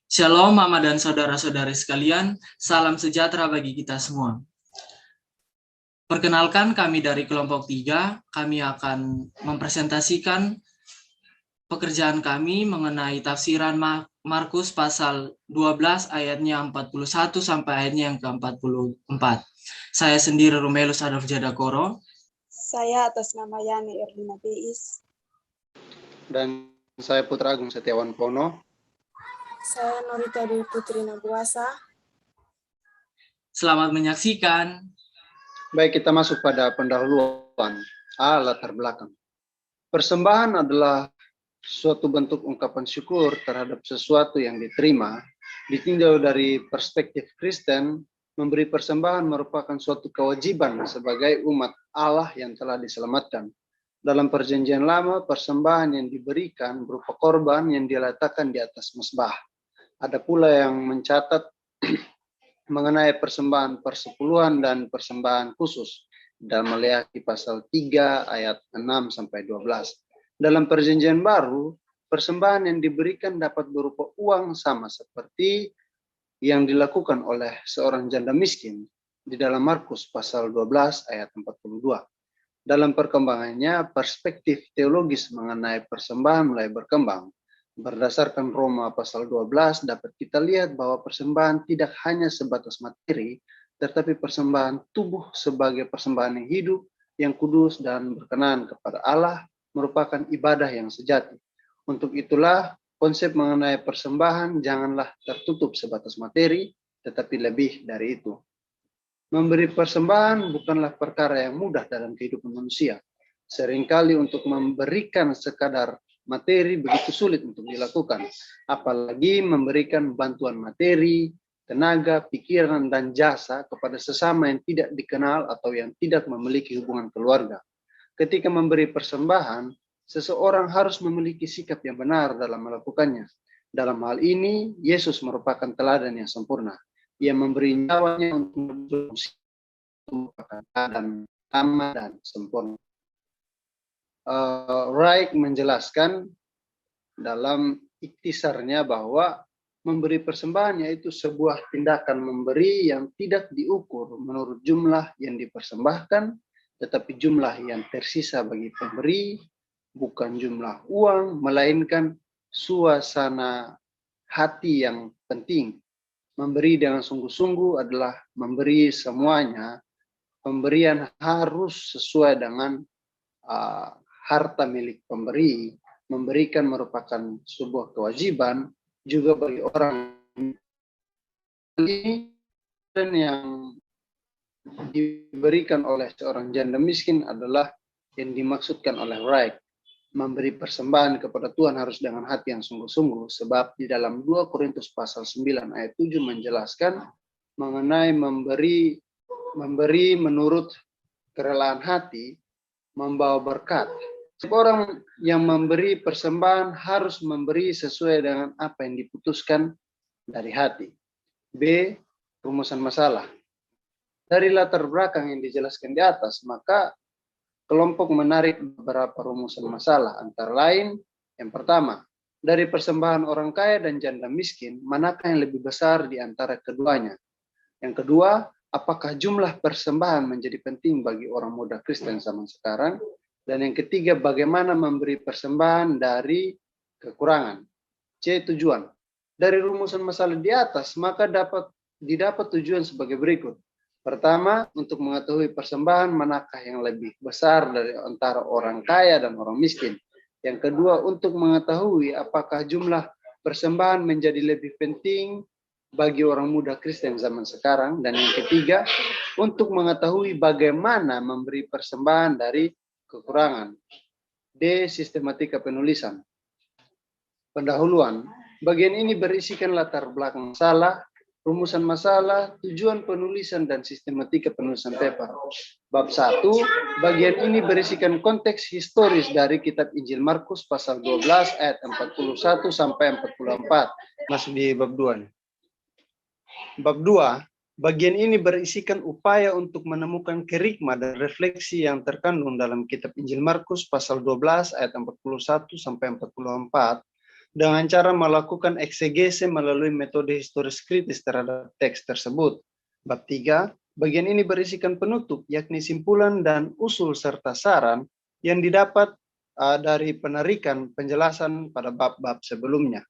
Shalom Mama dan saudara-saudari sekalian, salam sejahtera bagi kita semua. Perkenalkan kami dari kelompok 3, kami akan mempresentasikan pekerjaan kami mengenai tafsiran Markus pasal 12 ayatnya 41 sampai ayatnya yang ke-44. Saya sendiri Rumelus Adolf Jadakoro. Saya atas nama Yani Erlina Beis. Dan saya Putra Agung Setiawan Pono. Saya Norita Dwi Putri Nabuasa. Selamat menyaksikan. Baik, kita masuk pada pendahuluan. Latar belakang. Persembahan adalah suatu bentuk ungkapan syukur terhadap sesuatu yang diterima. Ditinjau dari perspektif Kristen, memberi persembahan merupakan suatu kewajiban sebagai umat Allah yang telah diselamatkan. Dalam Perjanjian Lama, persembahan yang diberikan berupa korban yang diletakkan di atas mezbah. Ada pula yang mencatat mengenai persembahan persepuluhan dan persembahan khusus dalam Maleakhi pasal 3 ayat 6 sampai 12. Dalam Perjanjian Baru, persembahan yang diberikan dapat berupa uang sama seperti yang dilakukan oleh seorang janda miskin di dalam Markus pasal 12 ayat 42. Dalam perkembangannya, perspektif teologis mengenai persembahan mulai berkembang. Berdasarkan Roma pasal 12 dapat kita lihat bahwa persembahan tidak hanya sebatas materi, tetapi persembahan tubuh sebagai persembahan yang hidup, yang kudus dan berkenan kepada Allah merupakan ibadah yang sejati. Untuk itulah konsep mengenai persembahan janganlah tertutup sebatas materi, tetapi lebih dari itu. Memberi persembahan bukanlah perkara yang mudah dalam kehidupan manusia. Seringkali untuk memberikan sekadar materi begitu sulit untuk dilakukan, apalagi memberikan bantuan materi, tenaga, pikiran, dan jasa kepada sesama yang tidak dikenal atau yang tidak memiliki hubungan keluarga. Ketika memberi persembahan, seseorang harus memiliki sikap yang benar dalam melakukannya. Dalam hal ini, Yesus merupakan teladan yang sempurna. Ia memberi nyawanya untuk merupakan teladan aman dan sempurna. Reich menjelaskan dalam iktisarnya bahwa memberi persembahan yaitu sebuah tindakan memberi yang tidak diukur menurut jumlah yang dipersembahkan, tetapi jumlah yang tersisa bagi pemberi, bukan jumlah uang, melainkan suasana hati yang penting. Memberi dengan sungguh-sungguh adalah memberi semuanya. Pemberian harus sesuai dengan harta milik pemberi. Memberikan merupakan sebuah kewajiban juga bagi orang ini yang diberikan oleh seorang janda miskin adalah yang dimaksudkan oleh Wright. Memberi persembahan kepada Tuhan harus dengan hati yang sungguh-sungguh, sebab di dalam 2 Korintus pasal 9 ayat 7 menjelaskan mengenai memberi menurut kerelaan hati membawa berkat. Orang yang memberi persembahan harus memberi sesuai dengan apa yang diputuskan dari hati. B. Rumusan masalah. Dari latar belakang yang dijelaskan di atas, maka kelompok menarik beberapa rumusan masalah. Antara lain, yang pertama, dari persembahan orang kaya dan janda miskin, manakah yang lebih besar di antara keduanya? Yang kedua, apakah jumlah persembahan menjadi penting bagi orang muda Kristen zaman sekarang? Dan yang ketiga, bagaimana memberi persembahan dari kekurangan? C. Tujuan. Dari rumusan masalah di atas, maka didapat tujuan sebagai berikut. Pertama, untuk mengetahui persembahan manakah yang lebih besar dari antara orang kaya dan orang miskin. Yang kedua, untuk mengetahui apakah jumlah persembahan menjadi lebih penting bagi orang muda Kristen zaman sekarang. Dan yang ketiga, untuk mengetahui bagaimana memberi persembahan dari kekurangan. D. Sistematika penulisan. Pendahuluan. Bagian ini berisikan latar belakang masalah, rumusan masalah, tujuan penulisan, dan sistematika penulisan paper. Bab 1, bagian ini berisikan konteks historis dari kitab Injil Markus pasal 12 ayat 41 sampai 44. Masuk di bab 2 nih. Bab 2, bagian ini berisikan upaya untuk menemukan kerikma dan refleksi yang terkandung dalam kitab Injil Markus pasal 12 ayat 41 sampai 44 dengan cara melakukan eksegese melalui metode historis kritis terhadap teks tersebut. Bab 3, bagian ini berisikan penutup, yakni simpulan dan usul serta saran yang didapat dari penarikan penjelasan pada bab-bab sebelumnya.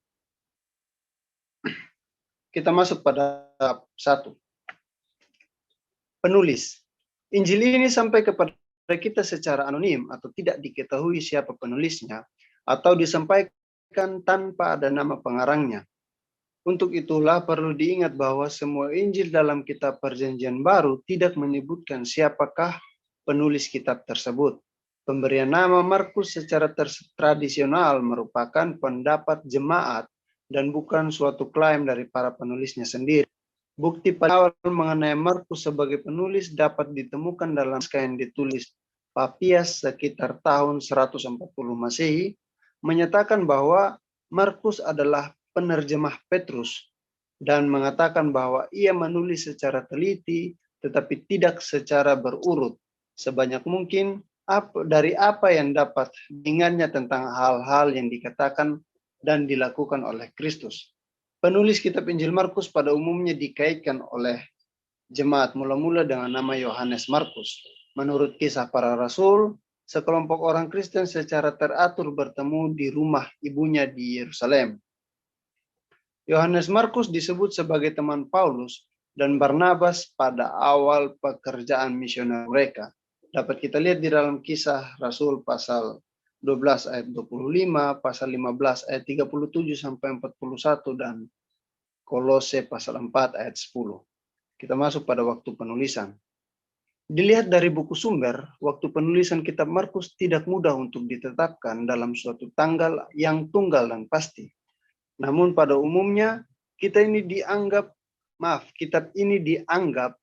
Kita masuk pada bab 1. Penulis. Injil ini sampai kepada kita secara anonim atau tidak diketahui siapa penulisnya, atau disampaikan tanpa ada nama pengarangnya. Untuk itulah perlu diingat bahwa semua Injil dalam kitab Perjanjian Baru tidak menyebutkan siapakah penulis kitab tersebut. Pemberian nama Markus secara tradisional merupakan pendapat jemaat dan bukan suatu klaim dari para penulisnya sendiri. Bukti pada awal mengenai Markus sebagai penulis dapat ditemukan dalam naskah yang ditulis Papias sekitar tahun 140 Masehi, menyatakan bahwa Markus adalah penerjemah Petrus dan mengatakan bahwa ia menulis secara teliti tetapi tidak secara berurut, sebanyak mungkin dari apa yang dapat diingatnya tentang hal-hal yang dikatakan dan dilakukan oleh Kristus. Penulis kitab Injil Markus pada umumnya dikaitkan oleh jemaat mula-mula dengan nama Yohanes Markus. Menurut Kisah Para Rasul, sekelompok orang Kristen secara teratur bertemu di rumah ibunya di Yerusalem. Yohanes Markus disebut sebagai teman Paulus dan Barnabas pada awal pekerjaan misioner mereka. Dapat kita lihat di dalam Kisah Rasul pasal 12 ayat 25, pasal 15 ayat 37 sampai 41 dan Kolose pasal 4 ayat 10. Kita masuk pada waktu penulisan. Dilihat dari buku sumber, waktu penulisan kitab Markus tidak mudah untuk ditetapkan dalam suatu tanggal yang tunggal dan pasti. Namun pada umumnya kitab ini dianggap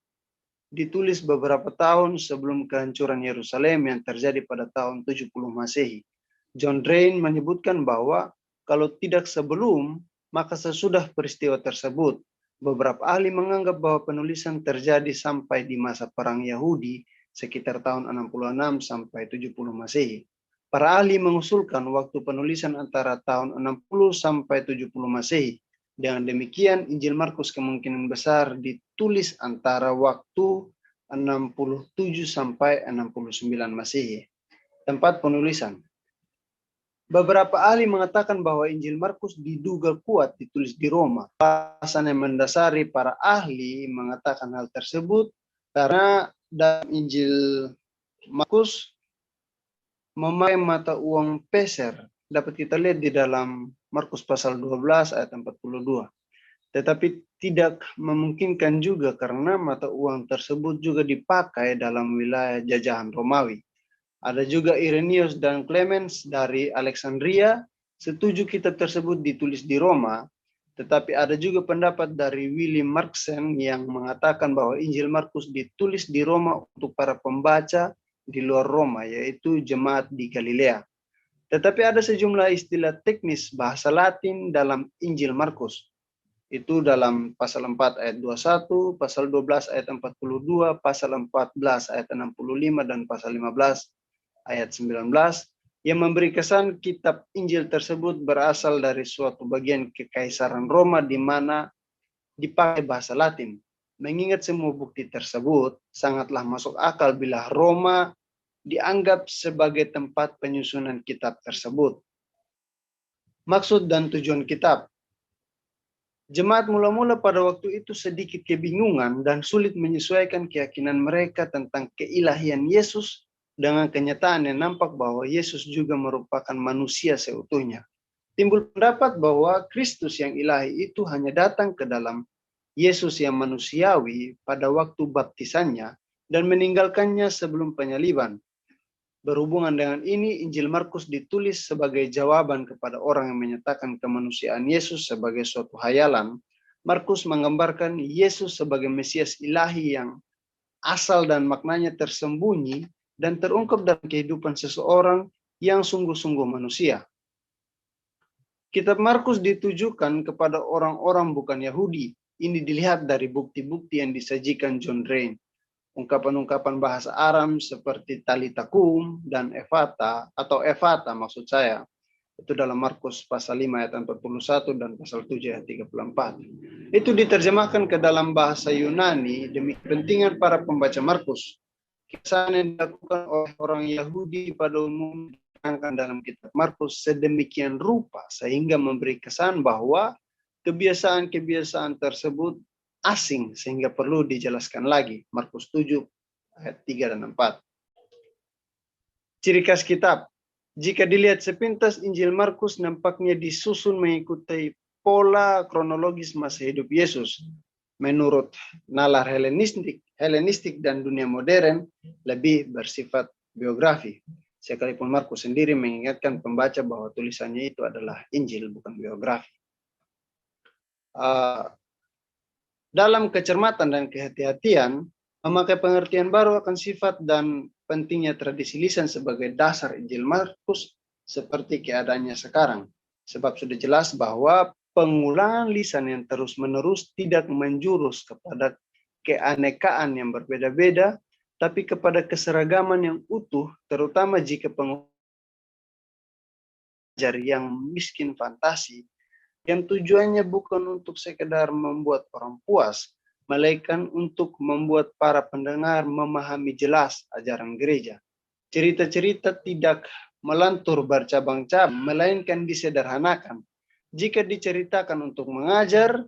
ditulis beberapa tahun sebelum kehancuran Yerusalem yang terjadi pada tahun 70 Masehi. John Drain menyebutkan bahwa kalau tidak sebelum, maka sesudah peristiwa tersebut. Beberapa ahli menganggap bahwa penulisan terjadi sampai di masa Perang Yahudi sekitar tahun 66 sampai 70 Masehi. Para ahli mengusulkan waktu penulisan antara tahun 60 sampai 70 Masehi. Dengan demikian, Injil Markus kemungkinan besar ditulis antara waktu 67 sampai 69 Masehi. Tempat penulisan. Beberapa ahli mengatakan bahwa Injil Markus diduga kuat ditulis di Roma. Alasan yang mendasari para ahli mengatakan hal tersebut karena dalam Injil Markus memakai mata uang peser. Dapat kita lihat di dalam Markus pasal 12 ayat 42. Tetapi tidak memungkinkan juga karena mata uang tersebut juga dipakai dalam wilayah jajahan Romawi. Ada juga Irenaeus dan Clemens dari Alexandria setuju kitab tersebut ditulis di Roma, tetapi ada juga pendapat dari William Marksen yang mengatakan bahwa Injil Markus ditulis di Roma untuk para pembaca di luar Roma, yaitu jemaat di Galilea. Tetapi ada sejumlah istilah teknis bahasa Latin dalam Injil Markus. Itu dalam pasal 4 ayat 21, pasal 12 ayat 42, pasal 14 ayat 65, dan pasal 15 ayat 19, yang memberi kesan kitab Injil tersebut berasal dari suatu bagian kekaisaran Roma di mana dipakai bahasa Latin. Mengingat semua bukti tersebut, sangatlah masuk akal bila Roma dianggap sebagai tempat penyusunan kitab tersebut. Maksud dan tujuan kitab. Jemaat mula-mula pada waktu itu sedikit kebingungan dan sulit menyesuaikan keyakinan mereka tentang keilahian Yesus dengan kenyataan yang nampak bahwa Yesus juga merupakan manusia seutuhnya. Timbul pendapat bahwa Kristus yang ilahi itu hanya datang ke dalam Yesus yang manusiawi pada waktu baptisannya dan meninggalkannya sebelum penyaliban. Berhubungan dengan ini, Injil Markus ditulis sebagai jawaban kepada orang yang menyatakan kemanusiaan Yesus sebagai suatu hayalan. Markus menggambarkan Yesus sebagai Mesias ilahi yang asal dan maknanya tersembunyi dan terungkap dalam kehidupan seseorang yang sungguh-sungguh manusia. Kitab Markus ditujukan kepada orang-orang bukan Yahudi. Ini dilihat dari bukti-bukti yang disajikan John Drain. Ungkapan-ungkapan bahasa Aram seperti talitakum dan evata maksud saya. Itu dalam Markus pasal 5 ayat 41 dan pasal 7 ayat 34. Itu diterjemahkan ke dalam bahasa Yunani demi kepentingan para pembaca Markus. Kisah yang dilakukan oleh orang Yahudi pada umumnya diterangkan dalam kitab Markus sedemikian rupa sehingga memberi kesan bahwa kebiasaan-kebiasaan tersebut asing sehingga perlu dijelaskan lagi. Markus 7 ayat 3 dan 4. Ciri khas kitab. Jika dilihat sepintas, Injil Markus nampaknya disusun mengikuti pola kronologis masa hidup Yesus. Menurut nalar Helenistik dan dunia modern, lebih bersifat biografi. Sekalipun Markus sendiri mengingatkan pembaca bahwa tulisannya itu adalah Injil, bukan biografi. Dalam kecermatan dan kehati-hatian, memakai pengertian baru akan sifat dan pentingnya tradisi lisan sebagai dasar Injil Markus seperti keadaannya sekarang. Sebab sudah jelas bahwa pengulangan lisan yang terus-menerus tidak menjurus kepada keanekaan yang berbeda-beda, tapi kepada keseragaman yang utuh, terutama jika pengajar yang miskin fantasi, yang tujuannya bukan untuk sekedar membuat orang puas, melainkan untuk membuat para pendengar memahami jelas ajaran gereja. Cerita-cerita tidak melantur bercabang-cabang, melainkan disederhanakan. Jika diceritakan untuk mengajar,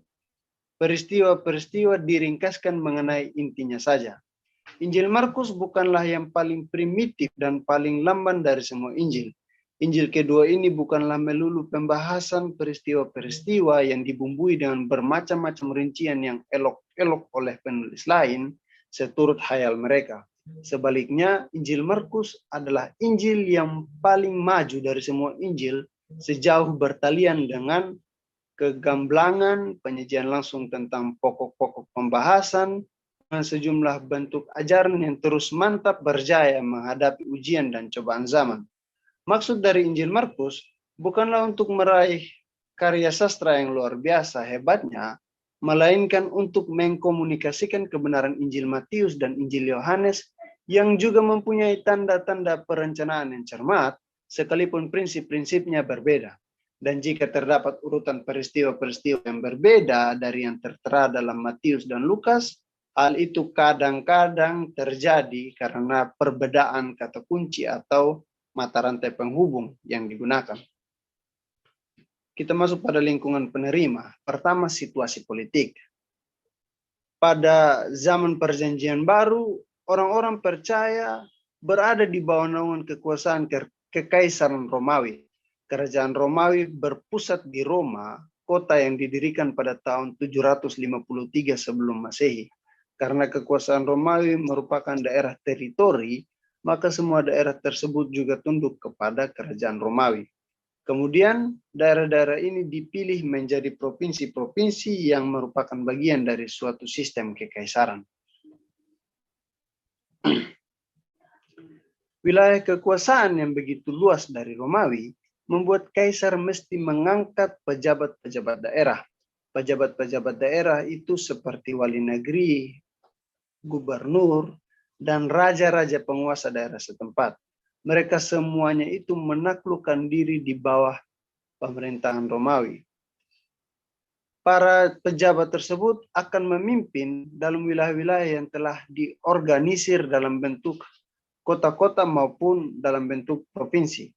peristiwa-peristiwa diringkaskan mengenai intinya saja. Injil Markus bukanlah yang paling primitif dan paling lamban dari semua Injil. Injil kedua ini bukanlah melulu pembahasan peristiwa-peristiwa yang dibumbui dengan bermacam-macam rincian yang elok-elok oleh penulis lain seturut khayal mereka. Sebaliknya, Injil Markus adalah Injil yang paling maju dari semua Injil sejauh bertalian dengan kegamblangan penyajian langsung tentang pokok-pokok pembahasan dengan sejumlah bentuk ajaran yang terus mantap berjaya menghadapi ujian dan cobaan zaman. Maksud dari Injil Markus bukanlah untuk meraih karya sastra yang luar biasa hebatnya, melainkan untuk mengkomunikasikan kebenaran Injil Matius dan Injil Yohanes yang juga mempunyai tanda-tanda perencanaan yang cermat, sekalipun prinsip-prinsipnya berbeda. Dan jika terdapat urutan peristiwa-peristiwa yang berbeda dari yang tertera dalam Matius dan Lukas, hal itu kadang-kadang terjadi karena perbedaan kata kunci atau mata rantai penghubung yang digunakan. Kita masuk pada lingkungan penerima. Pertama, situasi politik. Pada zaman Perjanjian Baru, orang-orang percaya berada di bawah naungan kekuasaan Kekaisaran Romawi. Kerajaan Romawi berpusat di Roma, kota yang didirikan pada tahun 753 sebelum Masehi. Karena kekuasaan Romawi merupakan daerah teritori, maka semua daerah tersebut juga tunduk kepada kerajaan Romawi. Kemudian daerah-daerah ini dipilih menjadi provinsi-provinsi yang merupakan bagian dari suatu sistem kekaisaran. Wilayah kekuasaan yang begitu luas dari Romawi membuat kaisar mesti mengangkat pejabat-pejabat daerah. Pejabat-pejabat daerah itu seperti wali negeri, gubernur, dan raja-raja penguasa daerah setempat. Mereka semuanya itu menaklukkan diri di bawah pemerintahan Romawi. Para pejabat tersebut akan memimpin dalam wilayah-wilayah yang telah diorganisir dalam bentuk kota-kota maupun dalam bentuk provinsi.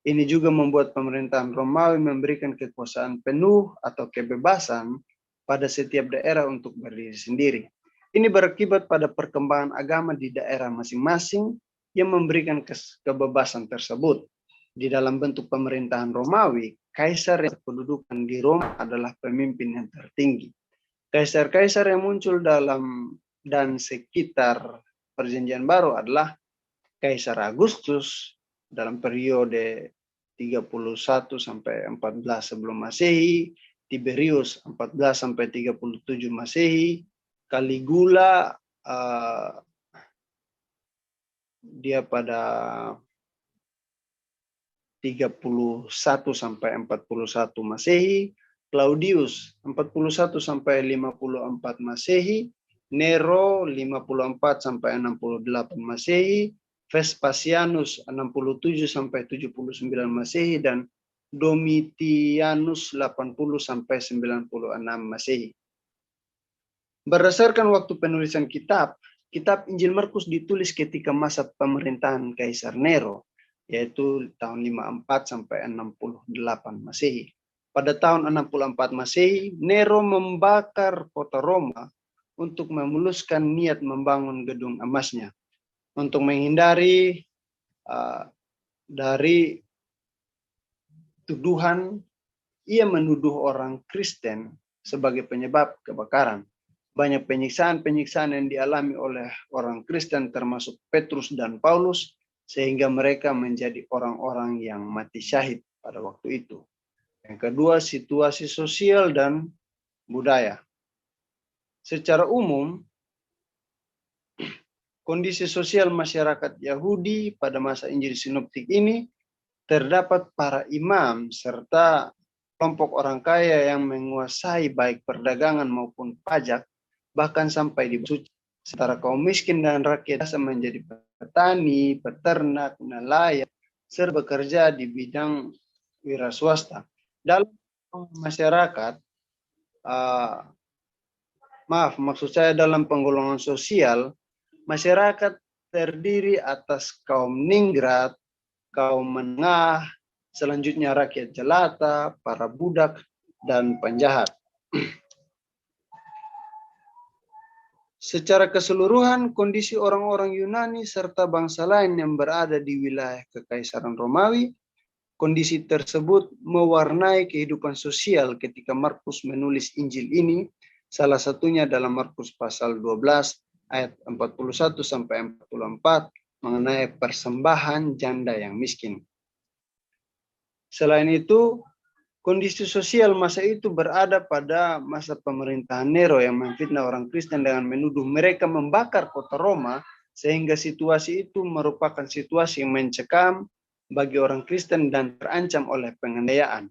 Ini juga membuat pemerintahan Romawi memberikan kekuasaan penuh atau kebebasan pada setiap daerah untuk berdiri sendiri. Ini berakibat pada perkembangan agama di daerah masing-masing yang memberikan kebebasan tersebut. Di dalam bentuk pemerintahan Romawi, kaisar yang berkedudukan di Roma adalah pemimpin yang tertinggi. Kaisar-kaisar yang muncul dalam dan sekitar Perjanjian Baru adalah Kaisar Agustus dalam periode 31 sampai 14 sebelum Masehi, Tiberius 14 sampai 37 Masehi, Caligula dia pada 31 sampai 41 Masehi, Claudius 41 sampai 54 Masehi, Nero 54 sampai 68 Masehi, Vespasianus 67 sampai 79 Masehi, dan Domitianus 80 sampai 96 Masehi. Berdasarkan waktu penulisan kitab Injil Markus ditulis ketika masa pemerintahan Kaisar Nero, yaitu tahun 54 sampai 68 Masehi. Pada tahun 64 Masehi, Nero membakar kota Roma untuk memuluskan niat membangun gedung emasnya. Untuk menghindari dari tuduhan, ia menuduh orang Kristen sebagai penyebab kebakaran. Banyak penyiksaan-penyiksaan yang dialami oleh orang Kristen termasuk Petrus dan Paulus, sehingga mereka menjadi orang-orang yang mati syahid pada waktu itu. Yang kedua, situasi sosial dan budaya. Secara umum, kondisi sosial masyarakat Yahudi pada masa Injil Sinoptik ini terdapat para imam serta kelompok orang kaya yang menguasai baik perdagangan maupun pajak, bahkan sampai di suci. Sementara kaum miskin dan rakyat biasa menjadi petani, peternak, nelayan, serta bekerja di bidang wira swasta. Dalam masyarakat, maksud saya dalam penggolongan sosial, masyarakat terdiri atas kaum ningrat, kaum menengah, selanjutnya rakyat jelata, para budak, dan penjahat. Secara keseluruhan, kondisi orang-orang Yunani serta bangsa lain yang berada di wilayah Kekaisaran Romawi, kondisi tersebut mewarnai kehidupan sosial ketika Markus menulis Injil ini, salah satunya dalam Markus pasal 12 ayat 41 sampai 44 mengenai persembahan janda yang miskin. Selain itu, kondisi sosial masa itu berada pada masa pemerintahan Nero yang memfitnah orang Kristen dengan menuduh mereka membakar kota Roma, sehingga situasi itu merupakan situasi yang mencekam bagi orang Kristen dan terancam oleh penganiayaan.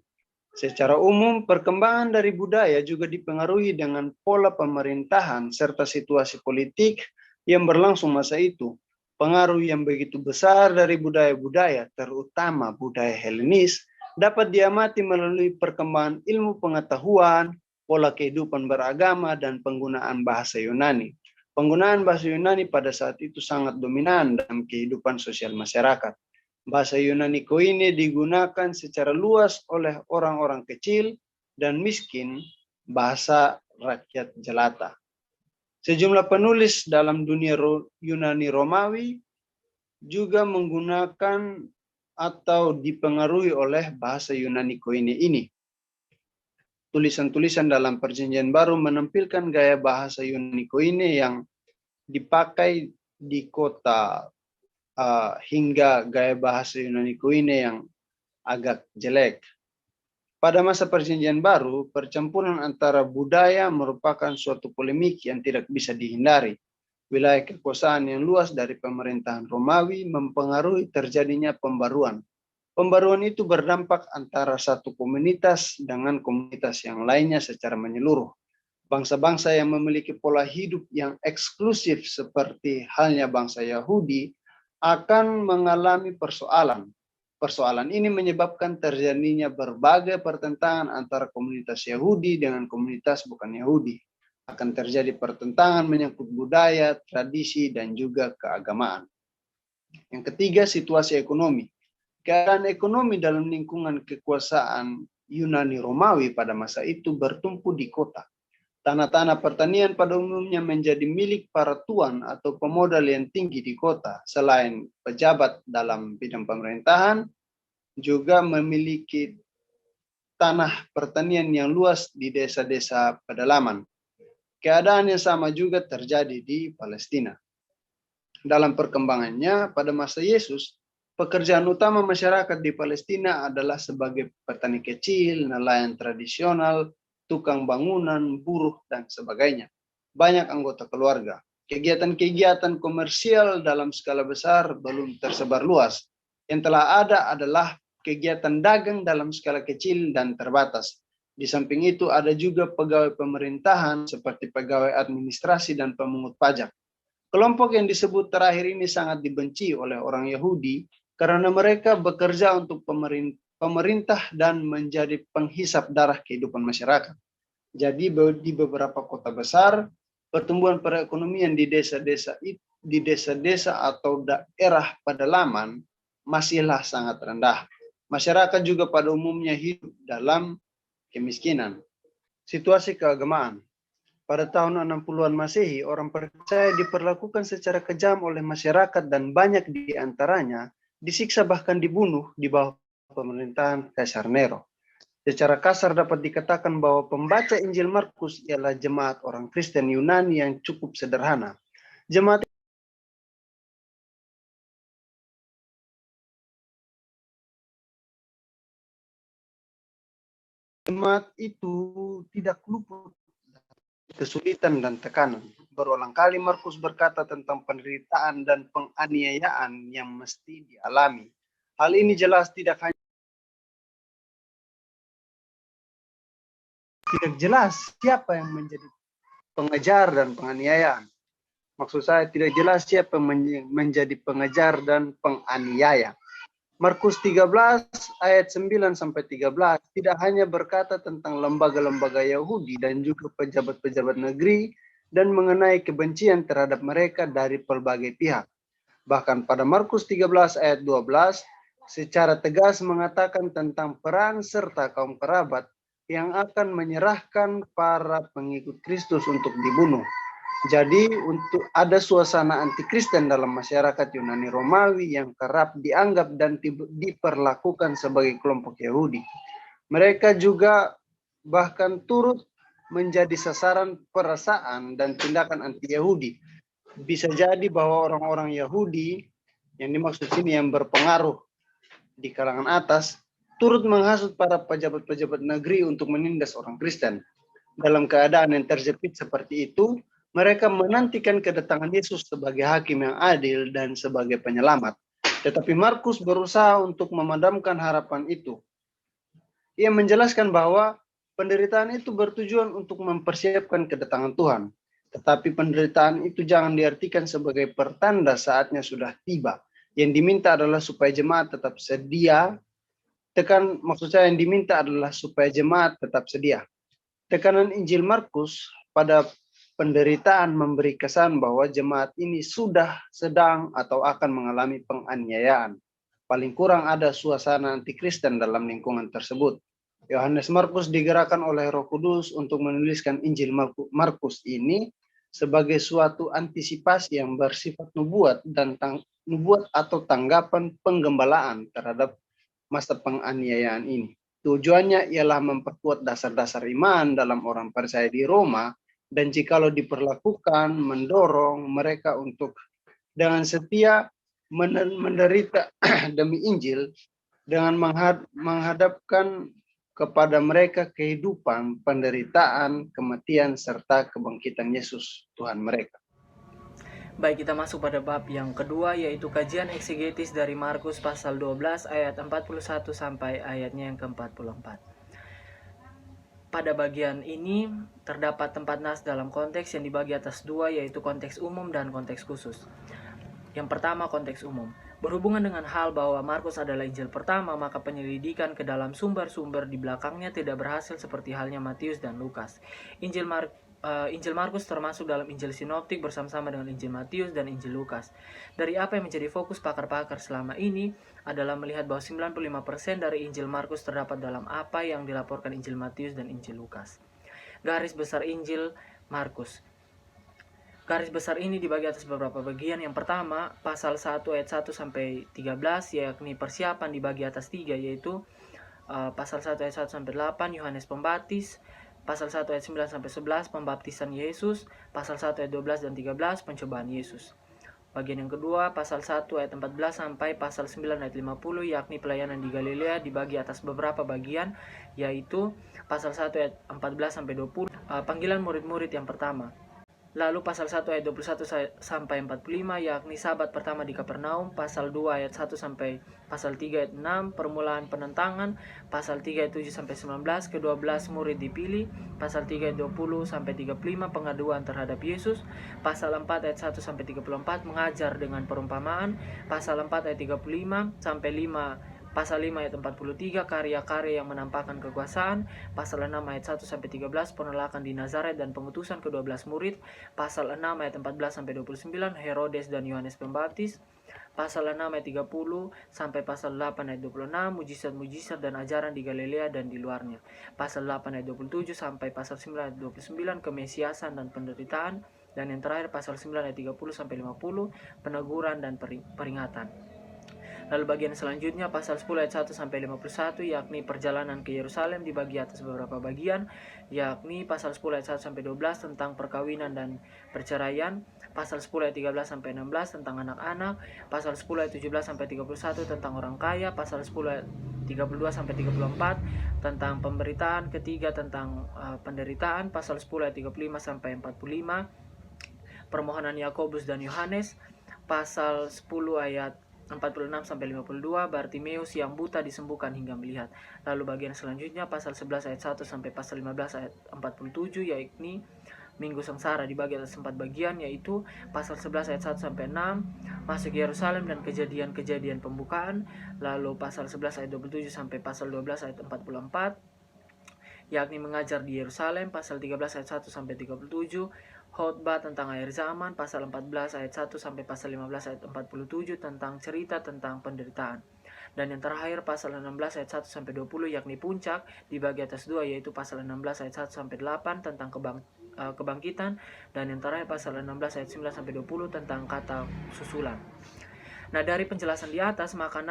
Secara umum, perkembangan dari budaya juga dipengaruhi dengan pola pemerintahan serta situasi politik yang berlangsung masa itu. Pengaruh yang begitu besar dari budaya-budaya, terutama budaya Helenis, dapat diamati melalui perkembangan ilmu pengetahuan, pola kehidupan beragama, dan penggunaan bahasa Yunani. Penggunaan bahasa Yunani pada saat itu sangat dominan dalam kehidupan sosial masyarakat. Bahasa Yunani Koine digunakan secara luas oleh orang-orang kecil dan miskin, bahasa rakyat jelata. Sejumlah penulis dalam dunia Yunani Romawi juga menggunakan atau dipengaruhi oleh bahasa Yunani Koine ini. Tulisan-tulisan dalam Perjanjian Baru menampilkan gaya bahasa Yunani Koine yang dipakai di kota hingga gaya bahasa Yunani Koine yang agak jelek. Pada masa Perjanjian Baru, percampuran antara budaya merupakan suatu polemik yang tidak bisa dihindari. Wilayah kekuasaan yang luas dari pemerintahan Romawi mempengaruhi terjadinya pembaruan. Pembaruan itu berdampak antara satu komunitas dengan komunitas yang lainnya secara menyeluruh. Bangsa-bangsa yang memiliki pola hidup yang eksklusif seperti halnya bangsa Yahudi akan mengalami persoalan. Persoalan ini menyebabkan terjadinya berbagai pertentangan antara komunitas Yahudi dengan komunitas bukan Yahudi. Akan terjadi pertentangan menyangkut budaya, tradisi, dan juga keagamaan. Yang ketiga, situasi ekonomi. Keadaan ekonomi dalam lingkungan kekuasaan Yunani Romawi pada masa itu bertumpu di kota. Tanah-tanah pertanian pada umumnya menjadi milik para tuan atau pemodal yang tinggi di kota. Selain pejabat dalam bidang pemerintahan, juga memiliki tanah pertanian yang luas di desa-desa pedalaman. Keadaan yang sama juga terjadi di Palestina. Dalam perkembangannya, pada masa Yesus, pekerjaan utama masyarakat di Palestina adalah sebagai petani kecil, nelayan tradisional, tukang bangunan, buruh, dan sebagainya. Banyak anggota keluarga. Kegiatan-kegiatan komersial dalam skala besar belum tersebar luas. Yang telah ada adalah kegiatan dagang dalam skala kecil dan terbatas. Di samping itu ada juga pegawai pemerintahan seperti pegawai administrasi dan pemungut pajak. Kelompok yang disebut terakhir ini sangat dibenci oleh orang Yahudi karena mereka bekerja untuk pemerintah dan menjadi penghisap darah kehidupan masyarakat. Jadi di beberapa kota besar, pertumbuhan perekonomian di desa-desa atau daerah pedalaman masihlah sangat rendah. Masyarakat juga pada umumnya hidup dalam kemiskinan. Situasi keagamaan. Pada tahun 60-an Masehi, orang percaya diperlakukan secara kejam oleh masyarakat dan banyak di antaranya disiksa bahkan dibunuh di bawah pemerintahan Kaisar Nero. Secara kasar dapat dikatakan bahwa pembaca Injil Markus ialah jemaat orang Kristen Yunani yang cukup sederhana. Jemaat itu tidak luput kesulitan dan tekanan. Berulang kali Markus berkata tentang penderitaan dan penganiayaan yang mesti dialami. Hal ini jelas tidak jelas siapa yang menjadi pengejar dan penganiayaan. Maksud saya tidak jelas siapa yang menjadi pengejar dan penganiaya. Markus 13 ayat 9 sampai 13 tidak hanya berkata tentang lembaga-lembaga Yahudi dan juga pejabat-pejabat negeri dan mengenai kebencian terhadap mereka dari berbagai pihak. Bahkan pada Markus 13 ayat 12 secara tegas mengatakan tentang peran serta kaum kerabat yang akan menyerahkan para pengikut Kristus untuk dibunuh. Jadi untuk ada suasana anti-Kristen dalam masyarakat Yunani Romawi yang kerap dianggap dan diperlakukan sebagai kelompok Yahudi. Mereka juga bahkan turut menjadi sasaran perasaan dan tindakan anti-Yahudi. Bisa jadi bahwa orang-orang Yahudi yang dimaksud sini yang berpengaruh di kalangan atas turut menghasut para pejabat-pejabat negeri untuk menindas orang Kristen. Dalam keadaan yang terjepit seperti itu, mereka menantikan kedatangan Yesus sebagai hakim yang adil dan sebagai penyelamat. Tetapi Markus berusaha untuk memadamkan harapan itu. Ia menjelaskan bahwa penderitaan itu bertujuan untuk mempersiapkan kedatangan Tuhan. Tetapi penderitaan itu jangan diartikan sebagai pertanda saatnya sudah tiba. Yang diminta adalah supaya jemaat tetap sedia. Maksud saya yang diminta adalah supaya jemaat tetap sedia. Tekanan Injil Markus pada penderitaan memberi kesan bahwa jemaat ini sudah sedang atau akan mengalami penganiayaan. Paling kurang ada suasana anti-Kristen dalam lingkungan tersebut. Yohanes Markus digerakkan oleh Roh Kudus untuk menuliskan Injil Markus ini sebagai suatu antisipasi yang bersifat nubuat dan nubuat atau tanggapan penggembalaan terhadap masa penganiayaan ini. Tujuannya ialah memperkuat dasar-dasar iman dalam orang percaya di Roma dan jikalau diperlakukan mendorong mereka untuk dengan setia menderita demi Injil dengan menghadapkan kepada mereka kehidupan, penderitaan, kematian, serta kebangkitan Yesus, Tuhan mereka. Baik, kita masuk pada bab yang kedua, yaitu kajian eksegetis dari Markus pasal 12 ayat 41 sampai ayatnya yang ke-44. Pada bagian ini terdapat tempat nas dalam konteks yang dibagi atas dua, yaitu konteks umum dan konteks khusus. Yang pertama, konteks umum. Berhubungan dengan hal bahwa Markus adalah Injil pertama, maka penyelidikan ke dalam sumber-sumber di belakangnya tidak berhasil seperti halnya Matius dan Lukas. Injil Markus termasuk dalam Injil Sinoptik bersama-sama dengan Injil Matius dan Injil Lukas. Dari apa yang menjadi fokus pakar-pakar selama ini adalah melihat bahwa 95% dari Injil Markus terdapat dalam apa yang dilaporkan Injil Matius dan Injil Lukas. Garis besar Injil Markus. Garis besar ini dibagi atas beberapa bagian. Yang pertama, pasal 1 ayat 1 sampai 13, yakni persiapan dibagi atas 3, yaitu pasal 1 ayat 1 sampai 8, Yohanes Pembaptis. Pasal 1 ayat 9 sampai 11, pembaptisan Yesus. Pasal 1 ayat 12 dan 13, pencobaan Yesus. Bagian yang kedua, pasal 1 ayat 14 sampai pasal 9 ayat 50, yakni pelayanan di Galilea, dibagi atas beberapa bagian, yaitu pasal 1 ayat 14 sampai 20, panggilan murid-murid yang pertama. Lalu pasal 1 ayat 21 sampai 45, yakni sabat pertama di Kapernaum. Pasal 2 ayat 1 sampai pasal 3 ayat 6, permulaan penentangan. Pasal 3 ayat 7 sampai 19, ke-12 murid dipilih. Pasal 3 ayat 20 sampai 35, pengaduan terhadap Yesus. Pasal 4 ayat 1 sampai 34, mengajar dengan perumpamaan. Pasal 4 ayat 35 sampai 5 Pasal 5 ayat 43 karya-karya yang menampakkan kekuasaan. Pasal 6 ayat 1 sampai 13 penolakan di Nazaret dan pengutusan ke-12 murid. Pasal 6 ayat 14 sampai 29 Herodes dan Yohanes Pembaptis. Pasal 6 ayat 30 sampai pasal 8 ayat 26 mujizat-mujizat dan ajaran di Galilea dan di luarnya. Pasal 8 ayat 27 sampai pasal 9 ayat 29 kemesiasan dan penderitaan. Dan yang terakhir pasal 9 ayat 30 sampai 50 peneguran dan peringatan. Lalu bagian selanjutnya pasal 10 ayat 1 sampai 51 yakni perjalanan ke Yerusalem dibagi atas beberapa bagian, yakni pasal 10 ayat 1 sampai 12 tentang perkawinan dan perceraian, pasal 10 ayat 13 sampai 16 tentang anak-anak, pasal 10 ayat 17 sampai 31 tentang orang kaya, pasal 10 ayat 32 sampai 34 tentang pemberitaan, ketiga tentang penderitaan, pasal 10 ayat 35 sampai 45 permohonan Yakobus dan Yohanes, pasal 10 ayat 46 sampai 52 Bartimeus yang buta disembuhkan hingga melihat. Lalu bagian selanjutnya pasal 11 ayat 1 sampai pasal 15 ayat 47 yakni Minggu Sengsara dibagi atas 4 bagian, yaitu pasal 11 ayat 1 sampai 6 masuk Yerusalem dan kejadian-kejadian pembukaan. Lalu pasal 11 ayat 27 sampai pasal 12 ayat 44 yakni mengajar di Yerusalem. Pasal 13 ayat 1 sampai 37 khotbah tentang akhir zaman. Pasal 14 ayat 1 sampai pasal 15 ayat 47 tentang cerita tentang penderitaan. Dan yang terakhir pasal 16 ayat 1 sampai 20 yakni puncak dibagi atas 2, yaitu pasal 16 ayat 1 sampai 8 tentang kebangkitan, dan yang terakhir pasal 16 ayat 9 sampai 20 tentang kata susulan. Nah, dari penjelasan di atas maka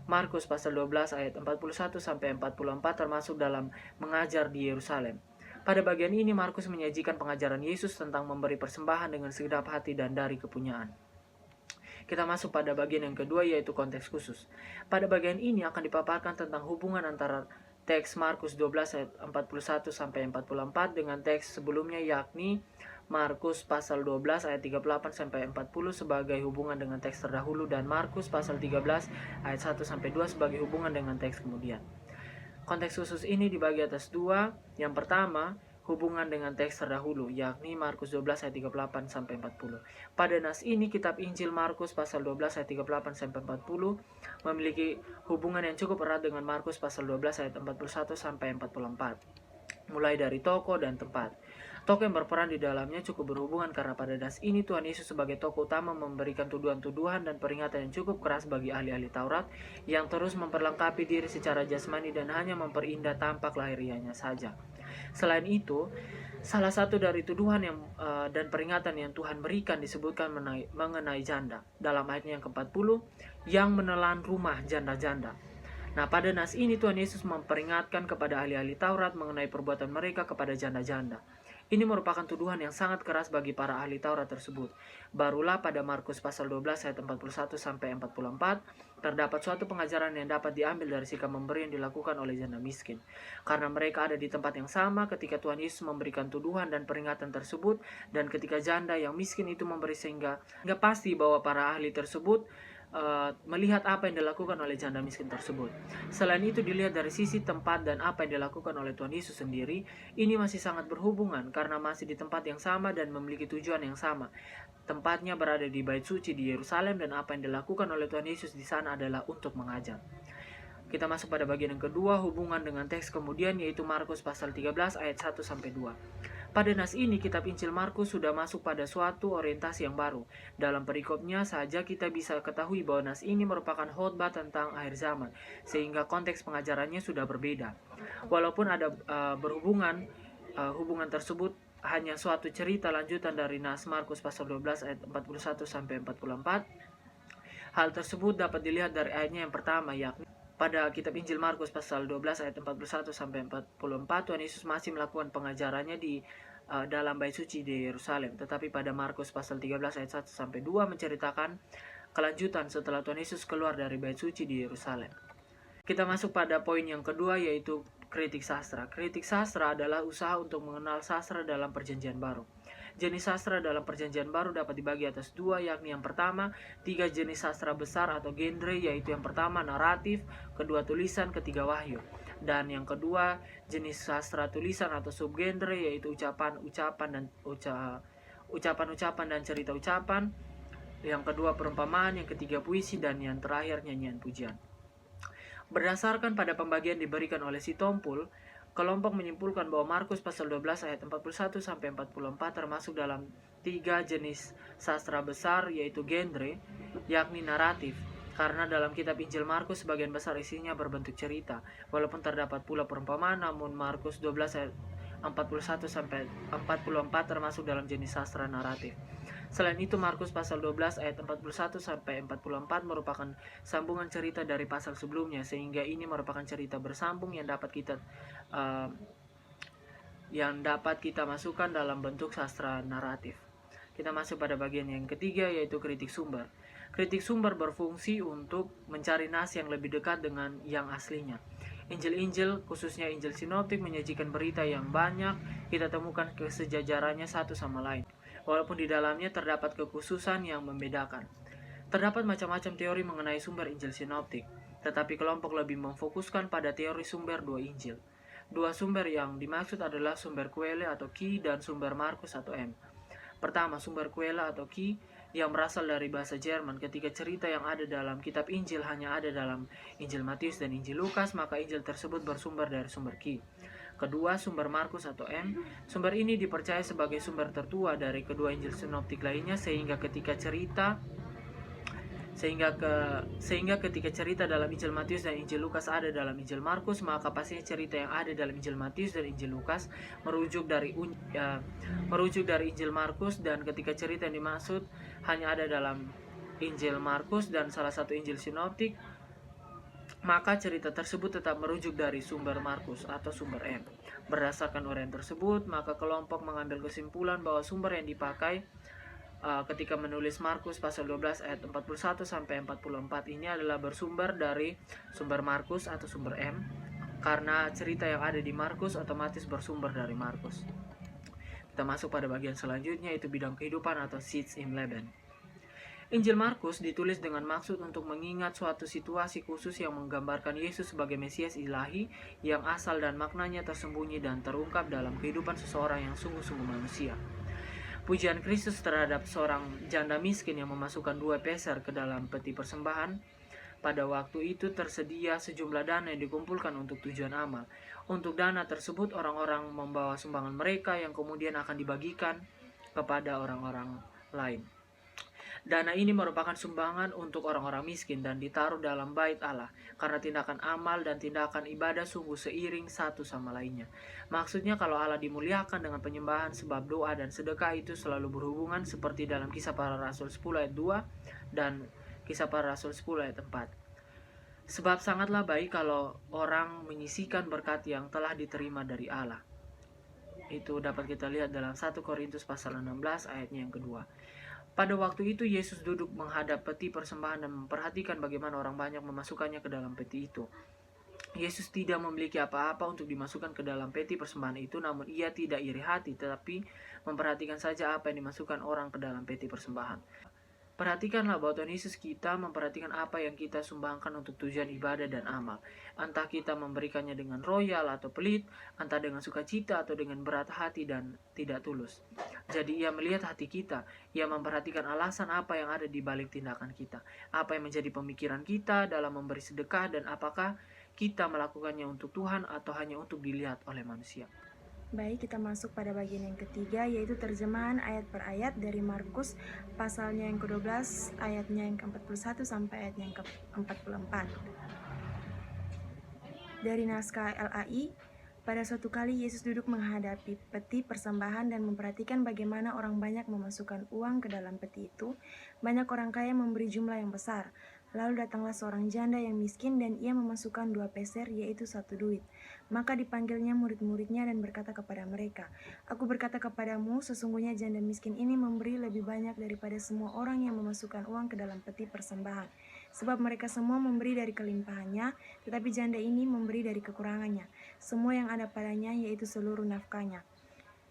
Markus pasal 12 ayat 41 sampai 44 termasuk dalam mengajar di Yerusalem. Pada bagian ini Markus menyajikan pengajaran Yesus tentang memberi persembahan dengan segenap hati dan dari kepunyaan. Kita masuk pada bagian yang kedua, yaitu konteks khusus. Pada bagian ini akan dipaparkan tentang hubungan antara teks Markus 12 ayat 41 sampai 44 dengan teks sebelumnya, yakni Markus pasal 12 ayat 38 sampai 40 sebagai hubungan dengan teks terdahulu, dan Markus pasal 13 ayat 1 sampai 2 sebagai hubungan dengan teks kemudian. Konteks khusus ini dibagi atas 2. Yang pertama, hubungan dengan teks terdahulu, yakni Markus 12 ayat 38 sampai 40. Pada nas ini kitab Injil Markus pasal 12 ayat 38 sampai 40 memiliki hubungan yang cukup erat dengan Markus pasal 12 ayat 41 sampai 44. Mulai dari tokoh dan tempat. Tokoh yang berperan di dalamnya cukup berhubungan karena pada nas ini Tuhan Yesus sebagai tokoh utama memberikan tuduhan-tuduhan dan peringatan yang cukup keras bagi ahli-ahli Taurat yang terus memperlengkapi diri secara jasmani dan hanya memperindah tampak lahiriahnya saja. Selain itu, salah satu dari tuduhan dan peringatan yang Tuhan berikan disebutkan mengenai janda dalam ayatnya yang ke-40 yang menelan rumah janda-janda. Nah, pada nas ini Tuhan Yesus memperingatkan kepada ahli-ahli Taurat mengenai perbuatan mereka kepada janda-janda. Ini merupakan tuduhan yang sangat keras bagi para ahli Taurat tersebut. Barulah pada Markus pasal 12 ayat 41 sampai 44 terdapat suatu pengajaran yang dapat diambil dari sikap memberi yang dilakukan oleh janda miskin. Karena mereka ada di tempat yang sama ketika Tuhan Yesus memberikan tuduhan dan peringatan tersebut, dan ketika janda yang miskin itu memberi, sehingga pasti bahwa para ahli tersebut melihat apa yang dilakukan oleh janda miskin tersebut. Selain itu dilihat dari sisi tempat dan apa yang dilakukan oleh Tuhan Yesus sendiri, ini masih sangat berhubungan karena masih di tempat yang sama dan memiliki tujuan yang sama. Tempatnya berada di Bait Suci di Yerusalem, dan apa yang dilakukan oleh Tuhan Yesus di sana adalah untuk mengajar. Kita masuk pada bagian yang kedua, hubungan dengan teks kemudian, yaitu Markus pasal 13 ayat 1 sampai 2. Pada nas ini kitab Injil Markus sudah masuk pada suatu orientasi yang baru. Dalam perikopnya saja kita bisa ketahui bahwa nas ini merupakan khotbah tentang akhir zaman, sehingga konteks pengajarannya sudah berbeda. Walaupun ada hubungan tersebut hanya suatu cerita lanjutan dari nas Markus pasal 12 ayat 41 sampai 44. Hal tersebut dapat dilihat dari ayatnya yang pertama, yakni pada kitab Injil Markus pasal 12 ayat 41 sampai 44 Tuhan Yesus masih melakukan pengajarannya di dalam Bait Suci di Yerusalem. Tetapi pada Markus pasal 13 ayat 1 sampai 2 menceritakan kelanjutan setelah Tuhan Yesus keluar dari Bait Suci di Yerusalem. Kita masuk pada poin yang kedua, yaitu kritik sastra. Kritik sastra adalah usaha untuk mengenal sastra dalam Perjanjian Baru. Jenis sastra dalam Perjanjian Baru dapat dibagi atas 2, yakni yang pertama, 3 jenis sastra besar atau genre, yaitu yang pertama naratif, kedua tulisan, ketiga wahyu. Dan yang kedua, jenis sastra tulisan atau subgenre, yaitu ucapan-ucapan dan cerita ucapan. Yang kedua perumpamaan, yang ketiga puisi, dan yang terakhir nyanyian pujian. Berdasarkan pada pembagian diberikan oleh si Tompul, kelompok menyimpulkan bahwa Markus pasal 12 ayat 41 sampai 44 termasuk dalam 3 jenis sastra besar, yaitu genre, yakni naratif. Karena dalam kitab Injil Markus sebagian besar isinya berbentuk cerita, walaupun terdapat pula perumpamaan, namun Markus 12 ayat 41 sampai 44 termasuk dalam jenis sastra naratif. Selain itu, Markus pasal 12 ayat 41 sampai 44 merupakan sambungan cerita dari pasal sebelumnya, sehingga ini merupakan cerita bersambung yang dapat kita masukkan dalam bentuk sastra naratif. Kita masuk pada bagian yang ketiga, yaitu kritik sumber. Kritik sumber berfungsi untuk mencari nas yang lebih dekat dengan yang aslinya. Injil-Injil, khususnya Injil Sinoptik, menyajikan berita yang banyak kita temukan kesejajarannya satu sama lain, walaupun di dalamnya terdapat kekhususan yang membedakan. Terdapat macam-macam teori mengenai sumber Injil Sinoptik, tetapi kelompok lebih memfokuskan pada teori sumber dua Injil. Dua sumber yang dimaksud adalah sumber Quelle atau Ki dan sumber Markus atau M. Pertama, sumber Quelle atau Ki yang berasal dari bahasa Jerman. Ketika cerita yang ada dalam kitab Injil hanya ada dalam Injil Matius dan Injil Lukas, maka Injil tersebut bersumber dari sumber Ki. Kedua, sumber Markus atau M. Sumber ini dipercaya sebagai sumber tertua dari kedua Injil sinoptik lainnya, sehingga ketika cerita dalam Injil Matius dan Injil Lukas ada dalam Injil Markus, maka pastinya cerita yang ada dalam Injil Matius dan Injil Lukas merujuk dari Injil Markus, dan ketika cerita yang dimaksud hanya ada dalam Injil Markus dan salah satu Injil sinoptik, maka cerita tersebut tetap merujuk dari sumber Markus atau sumber M. Berdasarkan uraian tersebut, maka kelompok mengambil kesimpulan bahwa sumber yang dipakai ketika menulis Markus pasal 12 ayat 41 sampai 44 ini adalah bersumber dari sumber Markus atau sumber M, karena cerita yang ada di Markus otomatis bersumber dari Markus. Kita masuk pada bagian selanjutnya, yaitu bidang kehidupan atau Sitz im Leben. Injil Markus ditulis dengan maksud untuk mengingat suatu situasi khusus yang menggambarkan Yesus sebagai Mesias ilahi yang asal dan maknanya tersembunyi dan terungkap dalam kehidupan seseorang yang sungguh-sungguh manusia. Pujian Kristus terhadap seorang janda miskin yang memasukkan 2 peser ke dalam peti persembahan. Pada waktu itu tersedia sejumlah dana yang dikumpulkan untuk tujuan amal. Untuk dana tersebut orang-orang membawa sumbangan mereka yang kemudian akan dibagikan kepada orang-orang lain. Dana ini merupakan sumbangan untuk orang-orang miskin dan ditaruh dalam bait Allah, karena tindakan amal dan tindakan ibadah sungguh seiring satu sama lainnya. Maksudnya kalau Allah dimuliakan dengan penyembahan, sebab doa dan sedekah itu selalu berhubungan, seperti dalam Kisah Para Rasul 10 ayat 2 dan Kisah Para Rasul 10 ayat 4. Sebab sangatlah baik kalau orang menyisihkan berkat yang telah diterima dari Allah. Itu dapat kita lihat dalam 1 Korintus pasal 16 ayatnya yang kedua. Pada waktu itu Yesus duduk menghadap peti persembahan dan memperhatikan bagaimana orang banyak memasukkannya ke dalam peti itu. Yesus tidak memiliki apa-apa untuk dimasukkan ke dalam peti persembahan itu, namun ia tidak iri hati, tetapi memperhatikan saja apa yang dimasukkan orang ke dalam peti persembahan. Perhatikanlah bahwa Tuhan Yesus kita memperhatikan apa yang kita sumbangkan untuk tujuan ibadah dan amal. Entah kita memberikannya dengan royal atau pelit, entah dengan sukacita atau dengan berat hati dan tidak tulus. Jadi ia melihat hati kita, ia memperhatikan alasan apa yang ada di balik tindakan kita, apa yang menjadi pemikiran kita dalam memberi sedekah, dan apakah kita melakukannya untuk Tuhan atau hanya untuk dilihat oleh manusia. Baik, kita masuk pada bagian yang ketiga, yaitu terjemahan ayat per ayat dari Markus pasalnya yang ke-12 ayatnya yang ke-41 sampai ayat yang ke-44. Dari naskah LAI, pada suatu kali Yesus duduk menghadapi peti persembahan dan memperhatikan bagaimana orang banyak memasukkan uang ke dalam peti itu. Banyak orang kaya memberi jumlah yang besar. Lalu datanglah seorang janda yang miskin dan ia memasukkan 2 peser, yaitu 1 duit. Maka dipanggilnya murid-muridnya dan berkata kepada mereka, "Aku berkata kepadamu, sesungguhnya janda miskin ini memberi lebih banyak daripada semua orang yang memasukkan uang ke dalam peti persembahan. Sebab mereka semua memberi dari kelimpahannya, tetapi janda ini memberi dari kekurangannya, semua yang ada padanya, yaitu seluruh nafkahnya."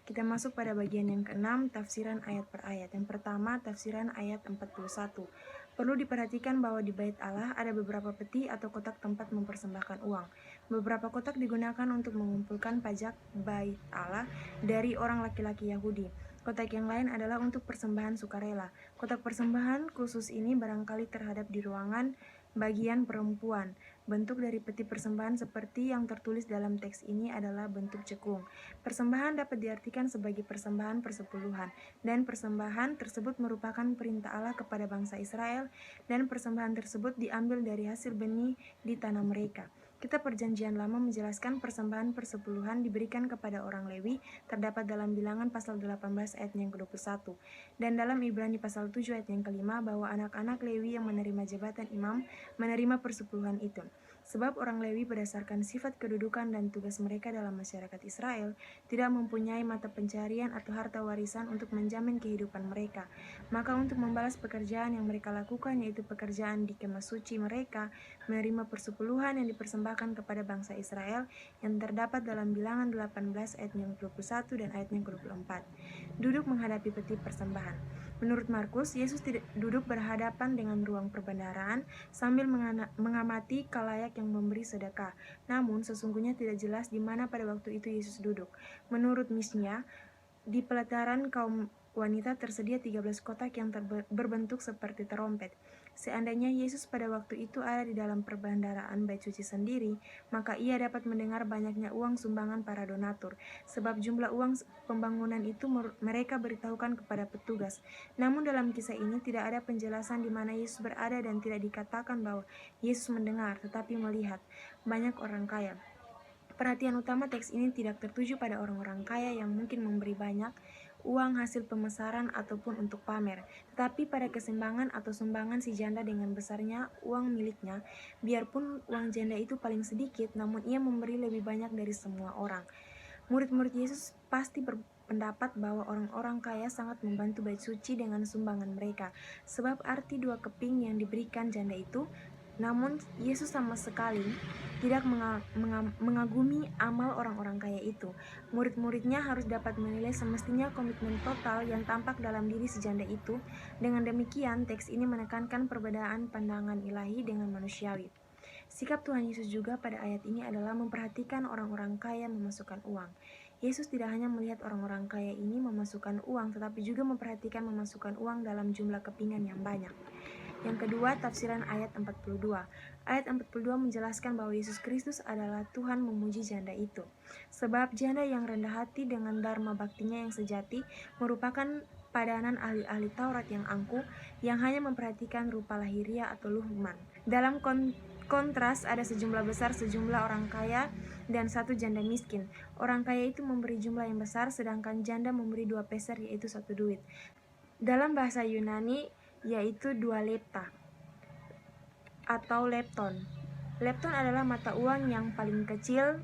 Kita masuk pada bagian yang ke-6, tafsiran ayat per ayat. Yang pertama, tafsiran ayat 41. Perlu diperhatikan bahwa di bait Allah ada beberapa peti atau kotak tempat mempersembahkan uang. Beberapa kotak digunakan untuk mengumpulkan pajak bait Allah dari orang laki-laki Yahudi. Kotak yang lain adalah untuk persembahan sukarela. Kotak persembahan khusus ini barangkali terhadap di ruangan bagian perempuan. bentuk dari peti persembahan seperti yang tertulis dalam teks ini adalah bentuk cekung. Persembahan dapat diartikan sebagai persembahan persepuluhan, dan persembahan tersebut merupakan perintah Allah kepada bangsa Israel, dan persembahan tersebut diambil dari hasil benih di tanah mereka. Kitab Perjanjian Lama menjelaskan persembahan persepuluhan diberikan kepada orang Lewi terdapat dalam Bilangan pasal 18 ayat yang ke-21 dan dalam Ibrani pasal 7 ayat yang ke-5 bahwa anak-anak Lewi yang menerima jabatan imam menerima persepuluhan itu. Sebab orang Lewi berdasarkan sifat kedudukan dan tugas mereka dalam masyarakat Israel tidak mempunyai mata pencarian atau harta warisan untuk menjamin kehidupan mereka. Maka untuk membalas pekerjaan yang mereka lakukan, yaitu pekerjaan di kemah suci mereka, menerima persepuluhan yang dipersembahkan kepada bangsa Israel yang terdapat dalam Bilangan 18 ayat yang ke-21 dan ayat yang ke-24. Duduk menghadapi peti persembahan. Menurut Markus, Yesus tidak duduk berhadapan dengan ruang perbendaharaan sambil mengamati khalayak yang memberi sedekah. Namun, sesungguhnya tidak jelas di mana pada waktu itu Yesus duduk. Menurut Misnya, di pelataran kaum wanita tersedia 13 kotak yang berbentuk seperti terompet. Seandainya Yesus pada waktu itu ada di dalam perbendaharaan bait suci sendiri, maka ia dapat mendengar banyaknya uang sumbangan para donatur, sebab jumlah uang pembangunan itu mereka beritahukan kepada petugas. Namun dalam kisah ini tidak ada penjelasan di mana Yesus berada dan tidak dikatakan bahwa Yesus mendengar, tetapi melihat banyak orang kaya. Perhatian utama teks ini tidak tertuju pada orang-orang kaya yang mungkin memberi banyak uang hasil pemesaran ataupun untuk pamer, tetapi pada keseimbangan atau sumbangan si janda dengan besarnya uang miliknya. Biarpun uang janda itu paling sedikit, namun ia memberi lebih banyak dari semua orang. Murid-murid Yesus pasti berpendapat bahwa orang-orang kaya sangat membantu bait suci dengan sumbangan mereka, sebab arti 2 keping yang diberikan janda itu. Namun Yesus sama sekali tidak mengagumi amal orang-orang kaya itu. Murid-muridnya harus dapat menilai semestinya komitmen total yang tampak dalam diri si janda itu. Dengan demikian, teks ini menekankan perbedaan pandangan ilahi dengan manusiawi. Sikap Tuhan Yesus juga pada ayat ini adalah memperhatikan orang-orang kaya memasukkan uang. Yesus tidak hanya melihat orang-orang kaya ini memasukkan uang, tetapi juga memperhatikan memasukkan uang dalam jumlah kepingan yang banyak. Yang kedua, tafsiran ayat 42. Ayat 42 menjelaskan bahwa Yesus Kristus adalah Tuhan memuji janda itu. Sebab janda yang rendah hati dengan dharma baktinya yang sejati merupakan padanan ahli-ahli Taurat yang angkuh, yang hanya memperhatikan rupa lahiriah atau luhman. Dalam kontras ada sejumlah orang kaya dan satu janda miskin. Orang kaya itu memberi jumlah yang besar, sedangkan janda memberi 2 peser, yaitu 1 duit. Dalam bahasa Yunani, yaitu 2 lepta atau lepton. Lepton adalah mata uang yang paling kecil.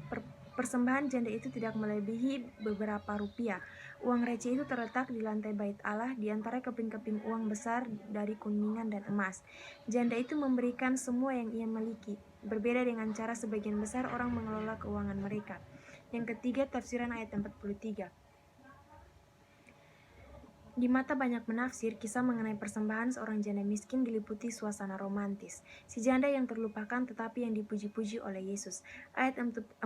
Persembahan janda itu tidak melebihi beberapa rupiah. Uang receh itu terletak di lantai bait Allah di antara keping-keping uang besar dari kuningan dan emas. Janda itu memberikan semua yang ia miliki. Berbeda dengan cara sebagian besar orang mengelola keuangan mereka. Yang ketiga, tafsiran ayat 43. Di mata banyak menafsir, kisah mengenai persembahan seorang janda miskin diliputi suasana romantis. Si janda yang terlupakan tetapi yang dipuji-puji oleh Yesus. Ayat 43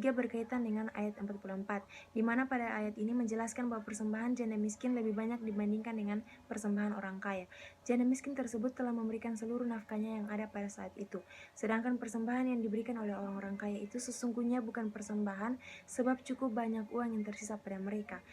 berkaitan dengan ayat 44, di mana pada ayat ini menjelaskan bahwa persembahan janda miskin lebih banyak dibandingkan dengan persembahan orang kaya. Janda miskin tersebut telah memberikan seluruh nafkahnya yang ada pada saat itu. Sedangkan persembahan yang diberikan oleh orang-orang kaya itu sesungguhnya bukan persembahan, sebab cukup banyak uang yang tersisa pada mereka.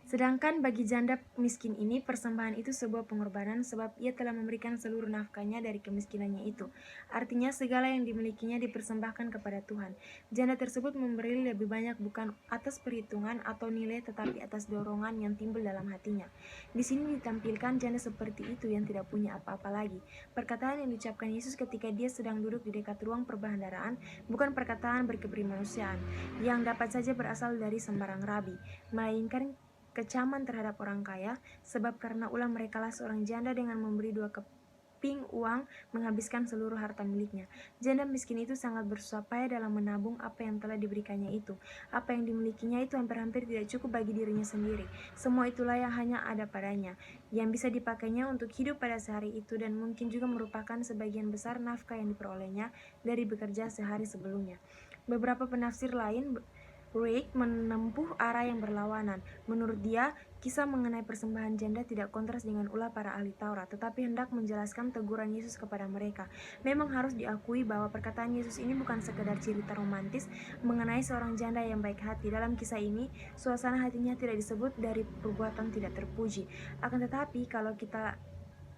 Sedangkan bagi janda miskin ini, persembahan itu sebuah pengorbanan sebab ia telah memberikan seluruh nafkahnya dari kemiskinannya itu. Artinya segala yang dimilikinya dipersembahkan kepada Tuhan. Janda tersebut memberi lebih banyak bukan atas perhitungan atau nilai, tetapi atas dorongan yang timbul dalam hatinya. Di sini ditampilkan janda seperti itu yang tidak punya apa-apa lagi. Perkataan yang diucapkan Yesus ketika dia sedang duduk di dekat ruang perbendaharaan bukan perkataan berkeprimanusiaan yang dapat saja berasal dari sembarang rabi, melainkan kecaman terhadap orang kaya, sebab karena ulah merekalah seorang janda dengan memberi 2 keping uang menghabiskan seluruh harta miliknya. Janda miskin itu sangat bersusah payah dalam menabung apa yang telah diberikannya itu. Apa yang dimilikinya itu hampir-hampir tidak cukup bagi dirinya sendiri. Semua itulah yang hanya ada padanya, yang bisa dipakainya untuk hidup pada sehari itu, dan mungkin juga merupakan sebagian besar nafkah yang diperolehnya dari bekerja sehari sebelumnya. Beberapa penafsir lain Roeg menempuh arah yang berlawanan. Menurut dia, kisah mengenai persembahan janda tidak kontras dengan ulah para ahli Taurat, tetapi hendak menjelaskan teguran Yesus kepada mereka. Memang harus diakui bahwa perkataan Yesus ini bukan sekedar cerita romantis mengenai seorang janda yang baik hati. Dalam kisah ini, suasana hatinya tidak disebut dari perbuatan tidak terpuji. Akan tetapi, kalau kita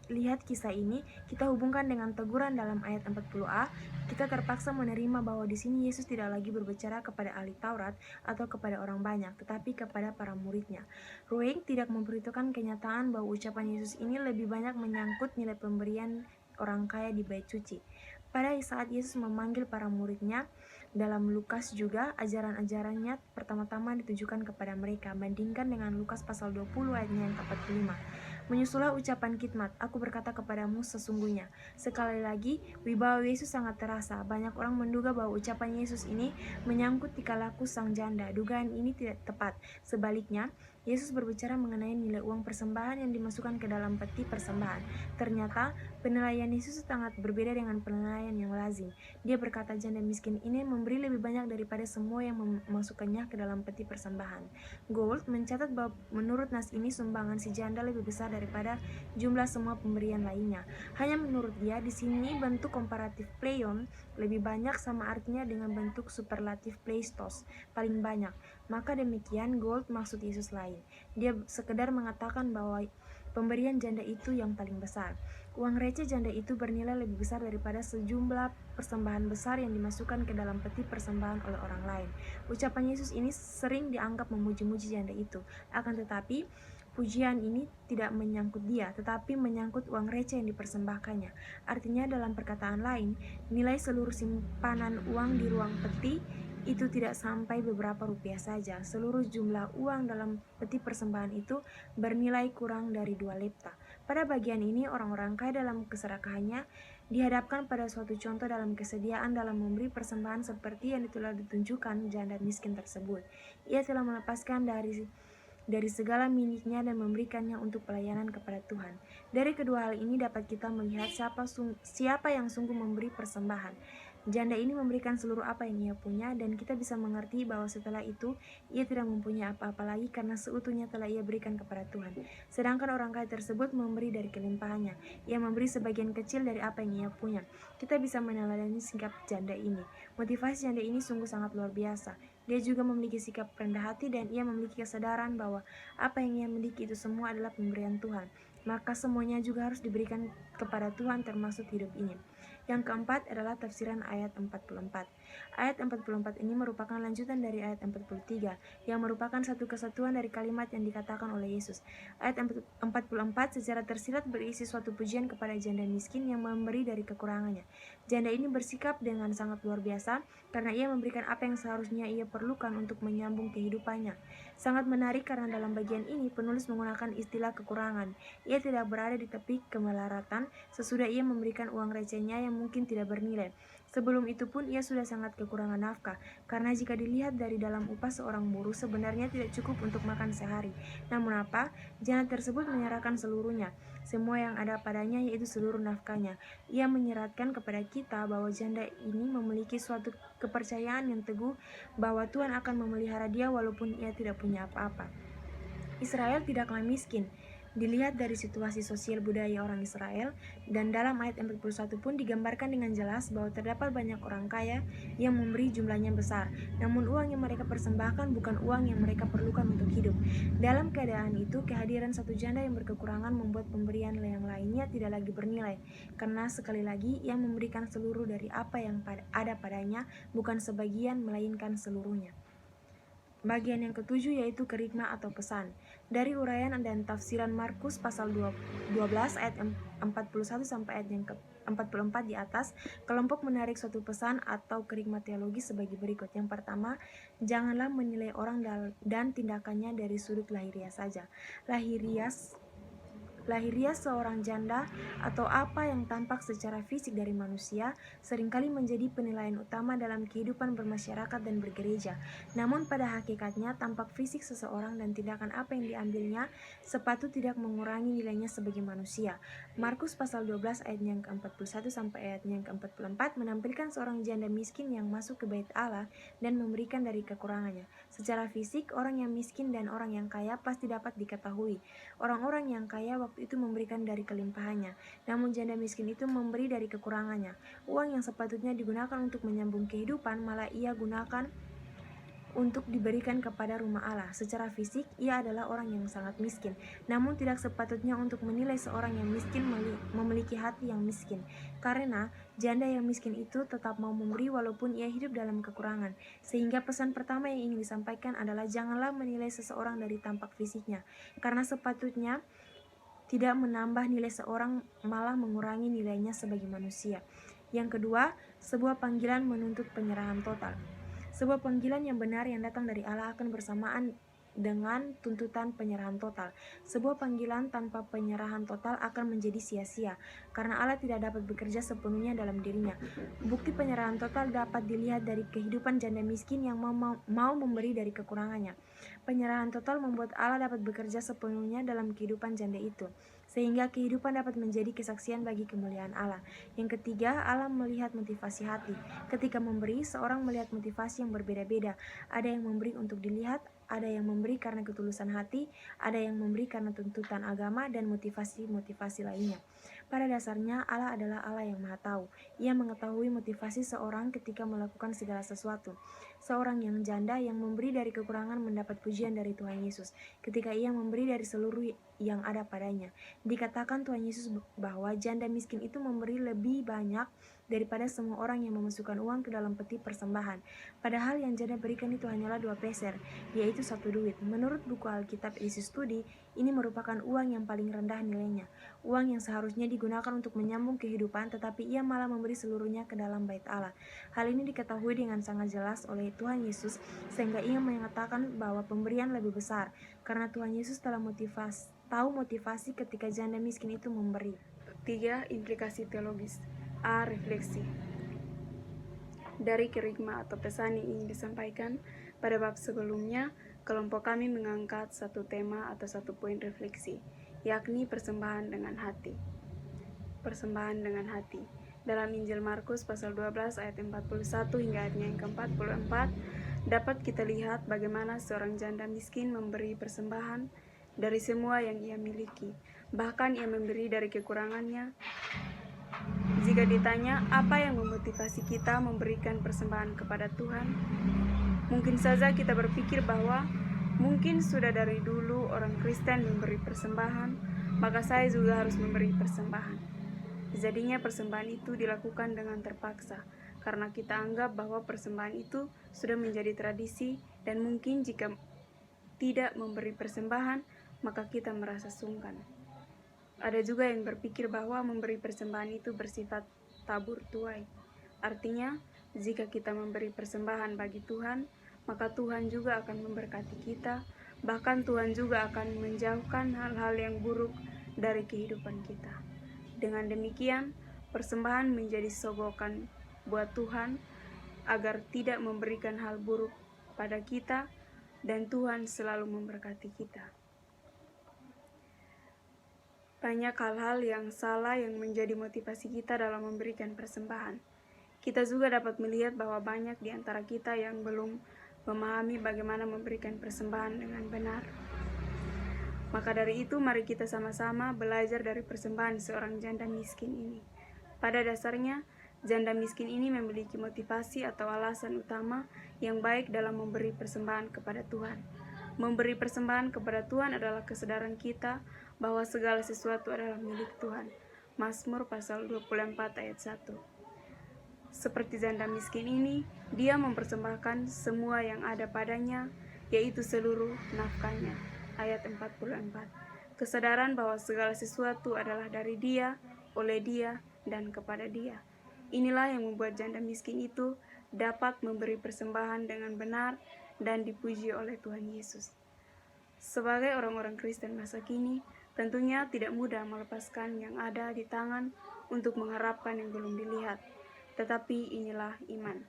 lihat kisah ini, kita hubungkan dengan teguran dalam ayat 40a, kita terpaksa menerima bahwa di sini Yesus tidak lagi berbicara kepada ahli Taurat atau kepada orang banyak, tetapi kepada para muridnya. Roeg tidak memperhitungkan kenyataan bahwa ucapan Yesus ini lebih banyak menyangkut nilai pemberian orang kaya di bait suci. Pada saat Yesus memanggil para muridnya, dalam Lukas juga ajaran-ajarannya pertama-tama ditujukan kepada mereka, bandingkan dengan Lukas pasal 20 ayatnya yang ke-45. Menyusulah ucapan khidmat, aku berkata kepadamu sesungguhnya. Sekali lagi, wibawa Yesus sangat terasa. Banyak orang menduga bahwa ucapan Yesus ini menyangkut tingkah laku sang janda. Dugaan ini tidak tepat. Sebaliknya, Yesus berbicara mengenai nilai uang persembahan yang dimasukkan ke dalam peti persembahan. Ternyata, penilaian Yesus sangat berbeda dengan penilaian yang lazim. Dia berkata janda miskin ini memberi lebih banyak daripada semua yang memasukkannya ke dalam peti persembahan. Gould mencatat bahwa menurut nas ini sumbangan si janda lebih besar daripada jumlah semua pemberian lainnya. Hanya menurut dia, di sini bentuk komparatif pleion lebih banyak sama artinya dengan bentuk superlatif pleistos, paling banyak. Maka demikian Gould maksud Yesus lain. Dia sekedar mengatakan bahwa pemberian janda itu yang paling besar. Uang receh janda itu bernilai lebih besar daripada sejumlah persembahan besar yang dimasukkan ke dalam peti persembahan oleh orang lain. Ucapan Yesus ini sering dianggap memuji-muji janda itu. Akan tetapi, pujian ini tidak menyangkut dia, tetapi menyangkut uang receh yang dipersembahkannya. Artinya dalam perkataan lain, nilai seluruh simpanan uang di ruang peti itu tidak sampai beberapa rupiah saja. Seluruh jumlah uang dalam peti persembahan itu bernilai kurang dari 2 lepta. Pada bagian ini, orang-orang kaya dalam keserakahannya dihadapkan pada suatu contoh dalam kesediaan dalam memberi persembahan seperti yang telah ditunjukkan janda miskin tersebut. Ia telah melepaskan dari segala miliknya dan memberikannya untuk pelayanan kepada Tuhan. Dari kedua hal ini dapat kita melihat siapa yang sungguh memberi persembahan. Janda ini memberikan seluruh apa yang ia punya, dan kita bisa mengerti bahwa setelah itu ia tidak mempunyai apa-apa lagi karena seutuhnya telah ia berikan kepada Tuhan. Sedangkan orang kaya tersebut memberi dari kelimpahannya. Ia memberi sebagian kecil dari apa yang ia punya. Kita bisa meneladani sikap janda ini. Motivasi janda ini sungguh sangat luar biasa. Dia juga memiliki sikap rendah hati dan ia memiliki kesadaran bahwa apa yang ia miliki itu semua adalah pemberian Tuhan. Maka semuanya juga harus diberikan kepada Tuhan termasuk hidup ini. Yang keempat adalah tafsiran ayat 44. Ayat 44 ini merupakan lanjutan dari ayat 43 yang merupakan satu kesatuan dari kalimat yang dikatakan oleh Yesus. Ayat 44 secara tersirat berisi suatu pujian kepada janda miskin yang memberi dari kekurangannya. Janda ini bersikap dengan sangat luar biasa karena ia memberikan apa yang seharusnya ia perlukan untuk menyambung kehidupannya. Sangat menarik karena dalam bagian ini penulis menggunakan istilah kekurangan. Ia tidak berada di tepi kemelaratan sesudah ia memberikan uang recehnya yang mungkin tidak bernilai. Sebelum itu pun ia sudah sangat kekurangan nafkah, karena jika dilihat dari dalam upah seorang buruh sebenarnya tidak cukup untuk makan sehari. Namun apa? Janda tersebut menyerahkan seluruhnya, semua yang ada padanya yaitu seluruh nafkahnya. Ia menyeratkan kepada kita bahwa janda ini memiliki suatu kepercayaan yang teguh bahwa Tuhan akan memelihara dia walaupun ia tidak punya apa-apa. Israel tidaklah miskin. Dilihat dari situasi sosial budaya orang Israel, dan dalam ayat 41 pun digambarkan dengan jelas bahwa terdapat banyak orang kaya yang memberi jumlahnya besar, namun uang yang mereka persembahkan bukan uang yang mereka perlukan untuk hidup. Dalam keadaan itu, kehadiran satu janda yang berkekurangan membuat pemberian yang lainnya tidak lagi bernilai, karena sekali lagi ia memberikan seluruh dari apa yang ada padanya, bukan sebagian melainkan seluruhnya. Bagian yang ketujuh yaitu kerigma atau pesan. Dari uraian dan tafsiran Markus pasal 12 ayat 41 sampai ayat yang ke-44 di atas, kelompok menarik suatu pesan atau kerigma teologi sebagai berikut. Yang pertama, janganlah menilai orang dan tindakannya dari sudut lahiriah saja. Lahiriah seorang janda atau apa yang tampak secara fisik dari manusia seringkali menjadi penilaian utama dalam kehidupan bermasyarakat dan bergereja. Namun pada hakikatnya tampak fisik seseorang dan tindakan apa yang diambilnya sepatu tidak mengurangi nilainya sebagai manusia. Markus pasal 12 ayat yang ke-41 sampai ayat yang ke-44 menampilkan seorang janda miskin yang masuk ke bait Allah dan memberikan dari kekurangannya. Secara fisik, orang yang miskin dan orang yang kaya pasti dapat diketahui. Orang-orang yang kaya waktu itu memberikan dari kelimpahannya, namun janda miskin itu memberi dari kekurangannya. Uang yang sepatutnya digunakan untuk menyambung kehidupan malah ia gunakan untuk diberikan kepada rumah Allah. Secara fisik, ia adalah orang yang sangat miskin, namun tidak sepatutnya untuk menilai seorang yang miskin memiliki hati yang miskin, karena janda yang miskin itu tetap mau memberi walaupun ia hidup dalam kekurangan. Sehingga pesan pertama yang ingin disampaikan adalah janganlah menilai seseorang dari tampak fisiknya, karena sepatutnya tidak menambah nilai seorang, malah mengurangi nilainya sebagai manusia. Yang kedua, sebuah panggilan menuntut penyerahan total. Sebuah panggilan yang benar yang datang dari Allah akan bersamaan dengan tuntutan penyerahan total. Sebuah panggilan tanpa penyerahan total akan menjadi sia-sia, karena Allah tidak dapat bekerja sepenuhnya dalam dirinya. Bukti penyerahan total dapat dilihat dari kehidupan janda miskin yang mau memberi dari kekurangannya. Penyerahan total membuat Allah dapat bekerja sepenuhnya dalam kehidupan janda itu, sehingga kehidupan dapat menjadi kesaksian bagi kemuliaan Allah. Yang ketiga, Allah melihat motivasi hati. Ketika memberi, seorang melihat motivasi yang berbeda-beda. Ada yang memberi untuk dilihat, ada yang memberi karena ketulusan hati, ada yang memberi karena tuntutan agama, dan motivasi-motivasi lainnya. Pada dasarnya, Allah adalah Allah yang Maha Tahu. Ia mengetahui motivasi seorang ketika melakukan segala sesuatu. Seorang yang janda yang memberi dari kekurangan mendapat pujian dari Tuhan Yesus ketika ia memberi dari seluruh yang ada padanya. Dikatakan Tuhan Yesus bahwa janda miskin itu memberi lebih banyak daripada semua orang yang memasukkan uang ke dalam peti persembahan. Padahal yang janda berikan itu hanyalah 2 peser, yaitu 1 duit. Menurut buku Alkitab Isi Studi, ini merupakan uang yang paling rendah nilainya. Uang yang seharusnya digunakan untuk menyambung kehidupan, tetapi ia malah memberi seluruhnya ke dalam bait Allah. Hal ini diketahui dengan sangat jelas oleh Tuhan Yesus, sehingga ia mengatakan bahwa pemberian lebih besar, karena Tuhan Yesus telah tahu motivasi ketika janda miskin itu memberi. 3. Implikasi teologis. A. Refleksi. Dari kerigma atau pesan yang ingin disampaikan pada bab sebelumnya, kelompok kami mengangkat satu tema atau satu poin refleksi, yakni persembahan dengan hati. Persembahan dengan hati. Dalam Injil Markus pasal 12 ayat 41 hingga ayatnya yang ke-44, dapat kita lihat bagaimana seorang janda miskin memberi persembahan dari semua yang ia miliki. Bahkan ia memberi dari kekurangannya. Jika ditanya apa yang memotivasi kita memberikan persembahan kepada Tuhan, mungkin saja kita berpikir bahwa mungkin sudah dari dulu orang Kristen memberi persembahan, maka saya juga harus memberi persembahan. Jadinya persembahan itu dilakukan dengan terpaksa, karena kita anggap bahwa persembahan itu sudah menjadi tradisi, dan mungkin jika tidak memberi persembahan, maka kita merasa sungkan. Ada juga yang berpikir bahwa memberi persembahan itu bersifat tabur tuai. Artinya, jika kita memberi persembahan bagi Tuhan, maka Tuhan juga akan memberkati kita, bahkan Tuhan juga akan menjauhkan hal-hal yang buruk dari kehidupan kita. Dengan demikian, persembahan menjadi sogokan buat Tuhan agar tidak memberikan hal buruk pada kita, dan Tuhan selalu memberkati kita. Banyak hal-hal yang salah yang menjadi motivasi kita dalam memberikan persembahan. Kita juga dapat melihat bahwa banyak di antara kita yang belum memahami bagaimana memberikan persembahan dengan benar. Maka dari itu, mari kita sama-sama belajar dari persembahan seorang janda miskin ini. Pada dasarnya, janda miskin ini memiliki motivasi atau alasan utama yang baik dalam memberi persembahan kepada Tuhan. Memberi persembahan kepada Tuhan adalah kesadaran kita bahwa segala sesuatu adalah milik Tuhan. Mazmur pasal 24 ayat 1. Seperti janda miskin ini, dia mempersembahkan semua yang ada padanya, yaitu seluruh nafkahnya. Ayat 44. Kesadaran bahwa segala sesuatu adalah dari dia, oleh dia, dan kepada dia. Inilah yang membuat janda miskin itu dapat memberi persembahan dengan benar dan dipuji oleh Tuhan Yesus. Sebagai orang-orang Kristen masa kini, tentunya tidak mudah melepaskan yang ada di tangan untuk mengharapkan yang belum dilihat. Tetapi inilah iman.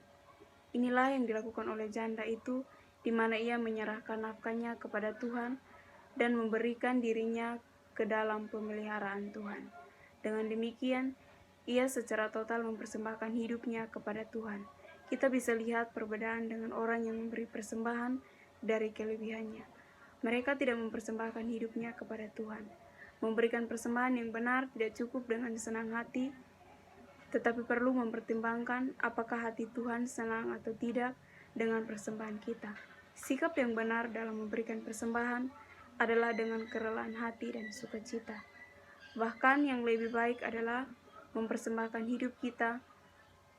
Inilah yang dilakukan oleh janda itu, di mana ia menyerahkan nafkahnya kepada Tuhan dan memberikan dirinya ke dalam pemeliharaan Tuhan. Dengan demikian, ia secara total mempersembahkan hidupnya kepada Tuhan. Kita bisa lihat perbedaan dengan orang yang memberi persembahan dari kelebihannya. Mereka tidak mempersembahkan hidupnya kepada Tuhan. Memberikan persembahan yang benar tidak cukup dengan senang hati, tetapi perlu mempertimbangkan apakah hati Tuhan senang atau tidak dengan persembahan kita. Sikap yang benar dalam memberikan persembahan adalah dengan kerelaan hati dan sukacita. Bahkan yang lebih baik adalah mempersembahkan hidup kita,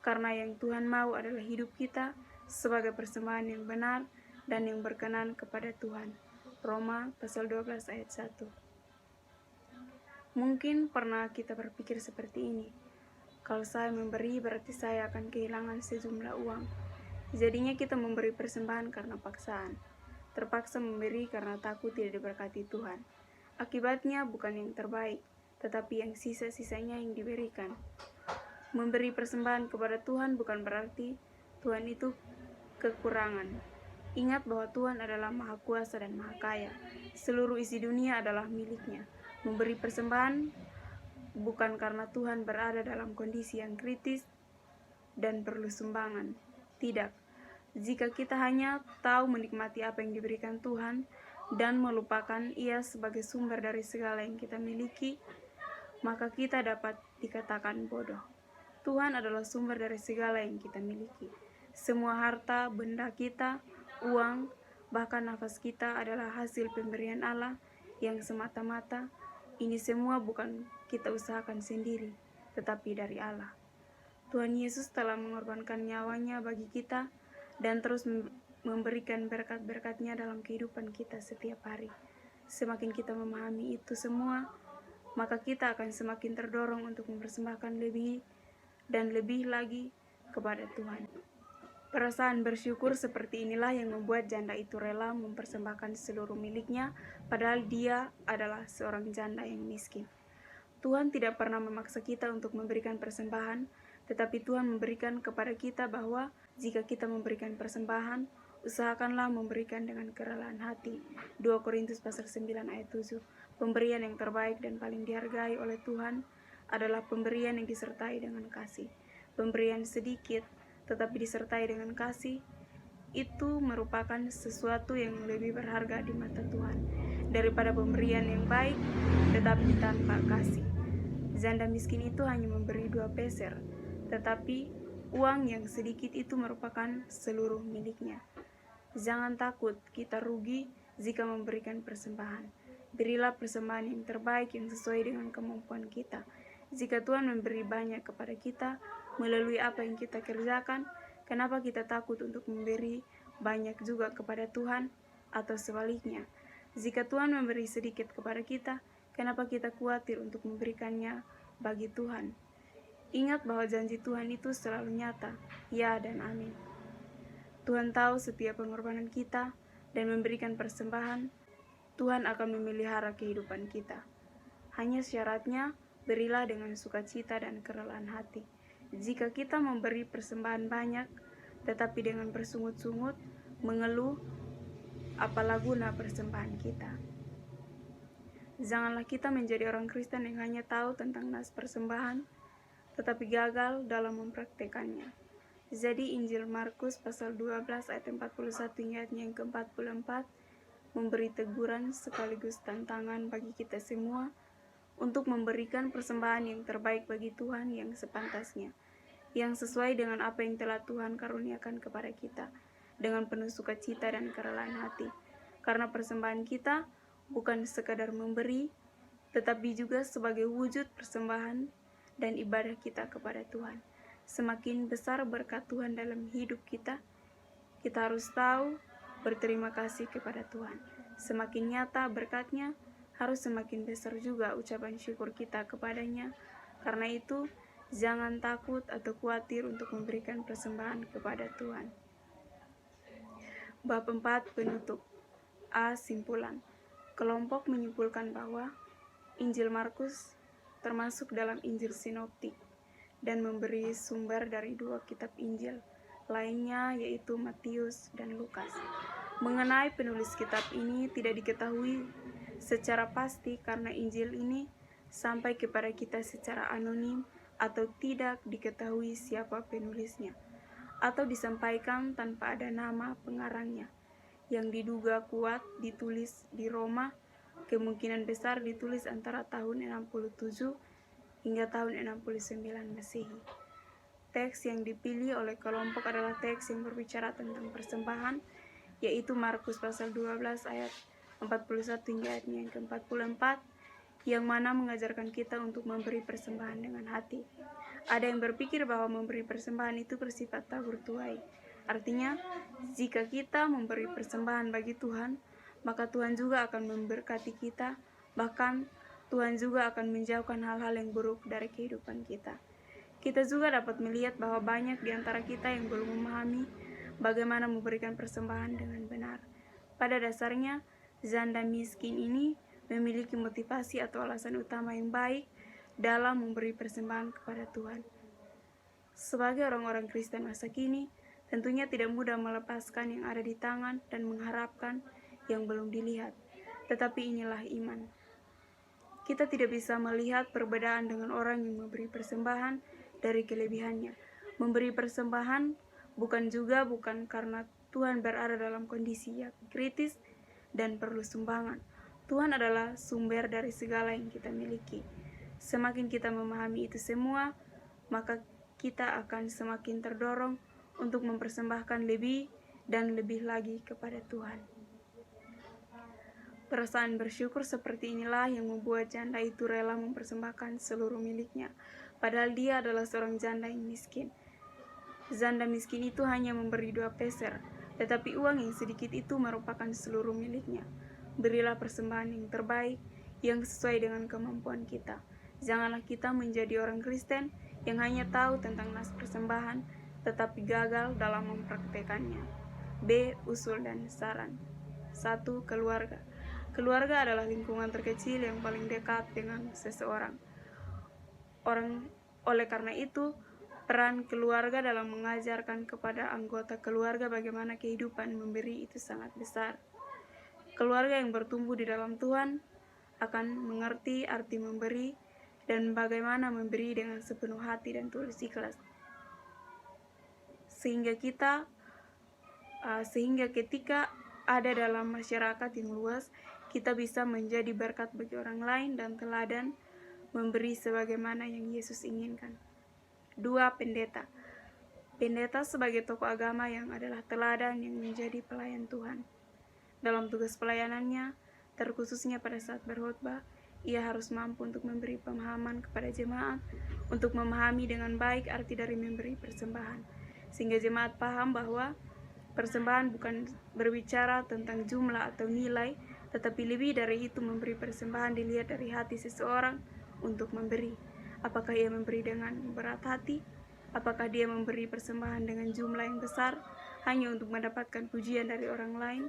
karena yang Tuhan mau adalah hidup kita sebagai persembahan yang benar dan yang berkenan kepada Tuhan. Roma pasal 12 ayat 1. Mungkin pernah kita berpikir seperti ini. Kalau saya memberi berarti saya akan kehilangan sejumlah uang. Jadinya kita memberi persembahan karena paksaan. Terpaksa memberi karena takut tidak diberkati Tuhan. Akibatnya bukan yang terbaik, tetapi yang sisa-sisanya yang diberikan. Memberi persembahan kepada Tuhan bukan berarti Tuhan itu kekurangan. Ingat bahwa Tuhan adalah Maha Kuasa dan Maha Kaya. Seluruh isi dunia adalah miliknya. Memberi persembahan bukan karena Tuhan berada dalam kondisi yang kritis dan perlu sumbangan. Tidak. Jika kita hanya tahu menikmati apa yang diberikan Tuhan dan melupakan Ia sebagai sumber dari segala yang kita miliki, maka kita dapat dikatakan bodoh. Tuhan adalah sumber dari segala yang kita miliki. Semua harta, benda kita, uang, bahkan nafas kita adalah hasil pemberian Allah yang semata-mata. Ini semua bukan kita usahakan sendiri, tetapi dari Allah. Tuhan Yesus telah mengorbankan nyawanya bagi kita dan terus memberikan berkat-berkat-Nya dalam kehidupan kita setiap hari. Semakin kita memahami itu semua, maka kita akan semakin terdorong untuk mempersembahkan lebih dan lebih lagi kepada Tuhan. Perasaan bersyukur seperti inilah yang membuat janda itu rela mempersembahkan seluruh miliknya, padahal dia adalah seorang janda yang miskin. Tuhan tidak pernah memaksa kita untuk memberikan persembahan, tetapi Tuhan memberikan kepada kita bahwa jika kita memberikan persembahan, usahakanlah memberikan dengan kerelaan hati. 2 Korintus pasal 9 ayat 7. Pemberian yang terbaik dan paling dihargai oleh Tuhan adalah pemberian yang disertai dengan kasih. Pemberian sedikit tetapi disertai dengan kasih, itu merupakan sesuatu yang lebih berharga di mata Tuhan daripada pemberian yang baik tetapi tanpa kasih. Janda miskin itu hanya memberi 2 peser, tetapi uang yang sedikit itu merupakan seluruh miliknya. Jangan takut kita rugi jika memberikan persembahan. Berilah persembahan yang terbaik yang sesuai dengan kemampuan kita. Jika Tuhan memberi banyak kepada kita melalui apa yang kita kerjakan, kenapa kita takut untuk memberi banyak juga kepada Tuhan? Atau sebaliknya, jika Tuhan memberi sedikit kepada kita, kenapa kita khawatir untuk memberikannya bagi Tuhan? Ingat bahwa janji Tuhan itu selalu nyata, ya dan amin. Tuhan tahu setiap pengorbanan kita dan memberikan persembahan, Tuhan akan memelihara kehidupan kita. Hanya syaratnya, berilah dengan sukacita dan kerelaan hati. Jika kita memberi persembahan banyak, tetapi dengan bersungut-sungut, mengeluh, apalah guna persembahan kita? Janganlah kita menjadi orang Kristen yang hanya tahu tentang nas persembahan, tetapi gagal dalam mempraktekannya. Jadi Injil Markus pasal 12 ayat 41 hingga yang ke-44 memberi teguran sekaligus tantangan bagi kita semua untuk memberikan persembahan yang terbaik bagi Tuhan yang sepantasnya, yang sesuai dengan apa yang telah Tuhan karuniakan kepada kita, dengan penuh sukacita dan kerelaan hati. Karena persembahan kita bukan sekadar memberi, tetapi juga sebagai wujud persembahan dan ibadah kita kepada Tuhan. Semakin besar berkat Tuhan dalam hidup kita, kita harus tahu berterima kasih kepada Tuhan. Semakin nyata berkat-Nya, harus semakin besar juga ucapan syukur kita kepadanya. Karena itu, jangan takut atau khawatir untuk memberikan persembahan kepada Tuhan. Bab 4 penutup. A. Simpulan. Kelompok menyimpulkan bahwa Injil Markus termasuk dalam Injil Sinoptik dan memberi sumber dari 2 kitab Injil lainnya, yaitu Matius dan Lukas. Mengenai penulis kitab ini tidak diketahui secara pasti karena Injil ini sampai kepada kita secara anonim atau tidak diketahui siapa penulisnya, atau disampaikan tanpa ada nama pengarangnya. yang diduga kuat ditulis di Roma, kemungkinan besar ditulis antara tahun 67 hingga tahun 69 Masehi. Teks yang dipilih oleh kelompok adalah teks yang berbicara tentang persembahan, yaitu Markus pasal 12 ayat 41 hingga ayatnya yang ke-44, yang mana mengajarkan kita untuk memberi persembahan dengan hati. Ada yang berpikir bahwa memberi persembahan itu bersifat tak bertuai. Artinya, jika kita memberi persembahan bagi Tuhan, maka Tuhan juga akan memberkati kita, bahkan Tuhan juga akan menjauhkan hal-hal yang buruk dari kehidupan kita. Kita juga dapat melihat bahwa banyak di antara kita yang belum memahami bagaimana memberikan persembahan dengan benar. Pada dasarnya, janda miskin ini memiliki motivasi atau alasan utama yang baik dalam memberi persembahan kepada Tuhan. Sebagai orang-orang Kristen masa kini, tentunya tidak mudah melepaskan yang ada di tangan dan mengharapkan yang belum dilihat. Tetapi inilah iman. Kita tidak bisa melihat perbedaan dengan orang yang memberi persembahan dari kelebihannya. Memberi persembahan bukan karena Tuhan berada dalam kondisi yang kritis dan perlu sumbangan. Tuhan adalah sumber dari segala yang kita miliki. Semakin kita memahami itu semua, maka kita akan semakin terdorong untuk mempersembahkan lebih dan lebih lagi kepada Tuhan. Perasaan bersyukur seperti inilah yang membuat janda itu rela mempersembahkan seluruh miliknya, padahal dia adalah seorang janda yang miskin. Janda miskin itu hanya memberi 2 peser, tetapi uang yang sedikit itu merupakan seluruh miliknya. Berilah persembahan yang terbaik, yang sesuai dengan kemampuan kita. Janganlah kita menjadi orang Kristen yang hanya tahu tentang nas persembahan, tetapi gagal dalam mempraktekannya. B. Usul dan saran. 1. Keluarga. Keluarga adalah lingkungan terkecil yang paling dekat dengan seseorang. Oleh karena itu, peran keluarga dalam mengajarkan kepada anggota keluarga bagaimana kehidupan memberi itu sangat besar. Keluarga yang bertumbuh di dalam Tuhan akan mengerti arti memberi dan bagaimana memberi dengan sepenuh hati dan tulus ikhlas. Sehingga ketika ada dalam masyarakat yang luas, kita bisa menjadi berkat bagi orang lain dan teladan memberi sebagaimana yang Yesus inginkan. 2. Pendeta. Pendeta sebagai tokoh agama yang adalah teladan yang menjadi pelayan Tuhan. Dalam tugas pelayanannya, terkhususnya pada saat berkhotbah, ia harus mampu untuk memberi pemahaman kepada jemaat, untuk memahami dengan baik arti dari memberi persembahan, sehingga jemaat paham bahwa persembahan bukan berbicara tentang jumlah atau nilai, tetapi lebih dari itu memberi persembahan dilihat dari hati seseorang untuk memberi. Apakah ia memberi dengan berat hati? Apakah dia memberi persembahan dengan jumlah yang besar hanya untuk mendapatkan pujian dari orang lain?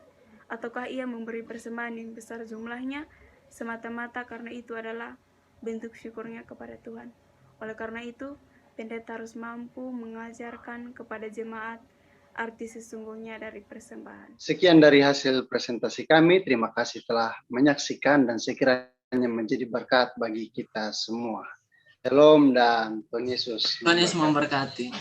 Ataukah ia memberi persembahan yang besar jumlahnya semata-mata karena itu adalah bentuk syukurnya kepada Tuhan? Oleh karena itu, pendeta harus mampu mengajarkan kepada jemaat arti sesungguhnya dari persembahan. Sekian dari hasil presentasi kami. Terima kasih telah menyaksikan dan sekiranya menjadi berkat bagi kita semua. Shalom dan Tuhan Yesus Tuhan Yesus memberkati.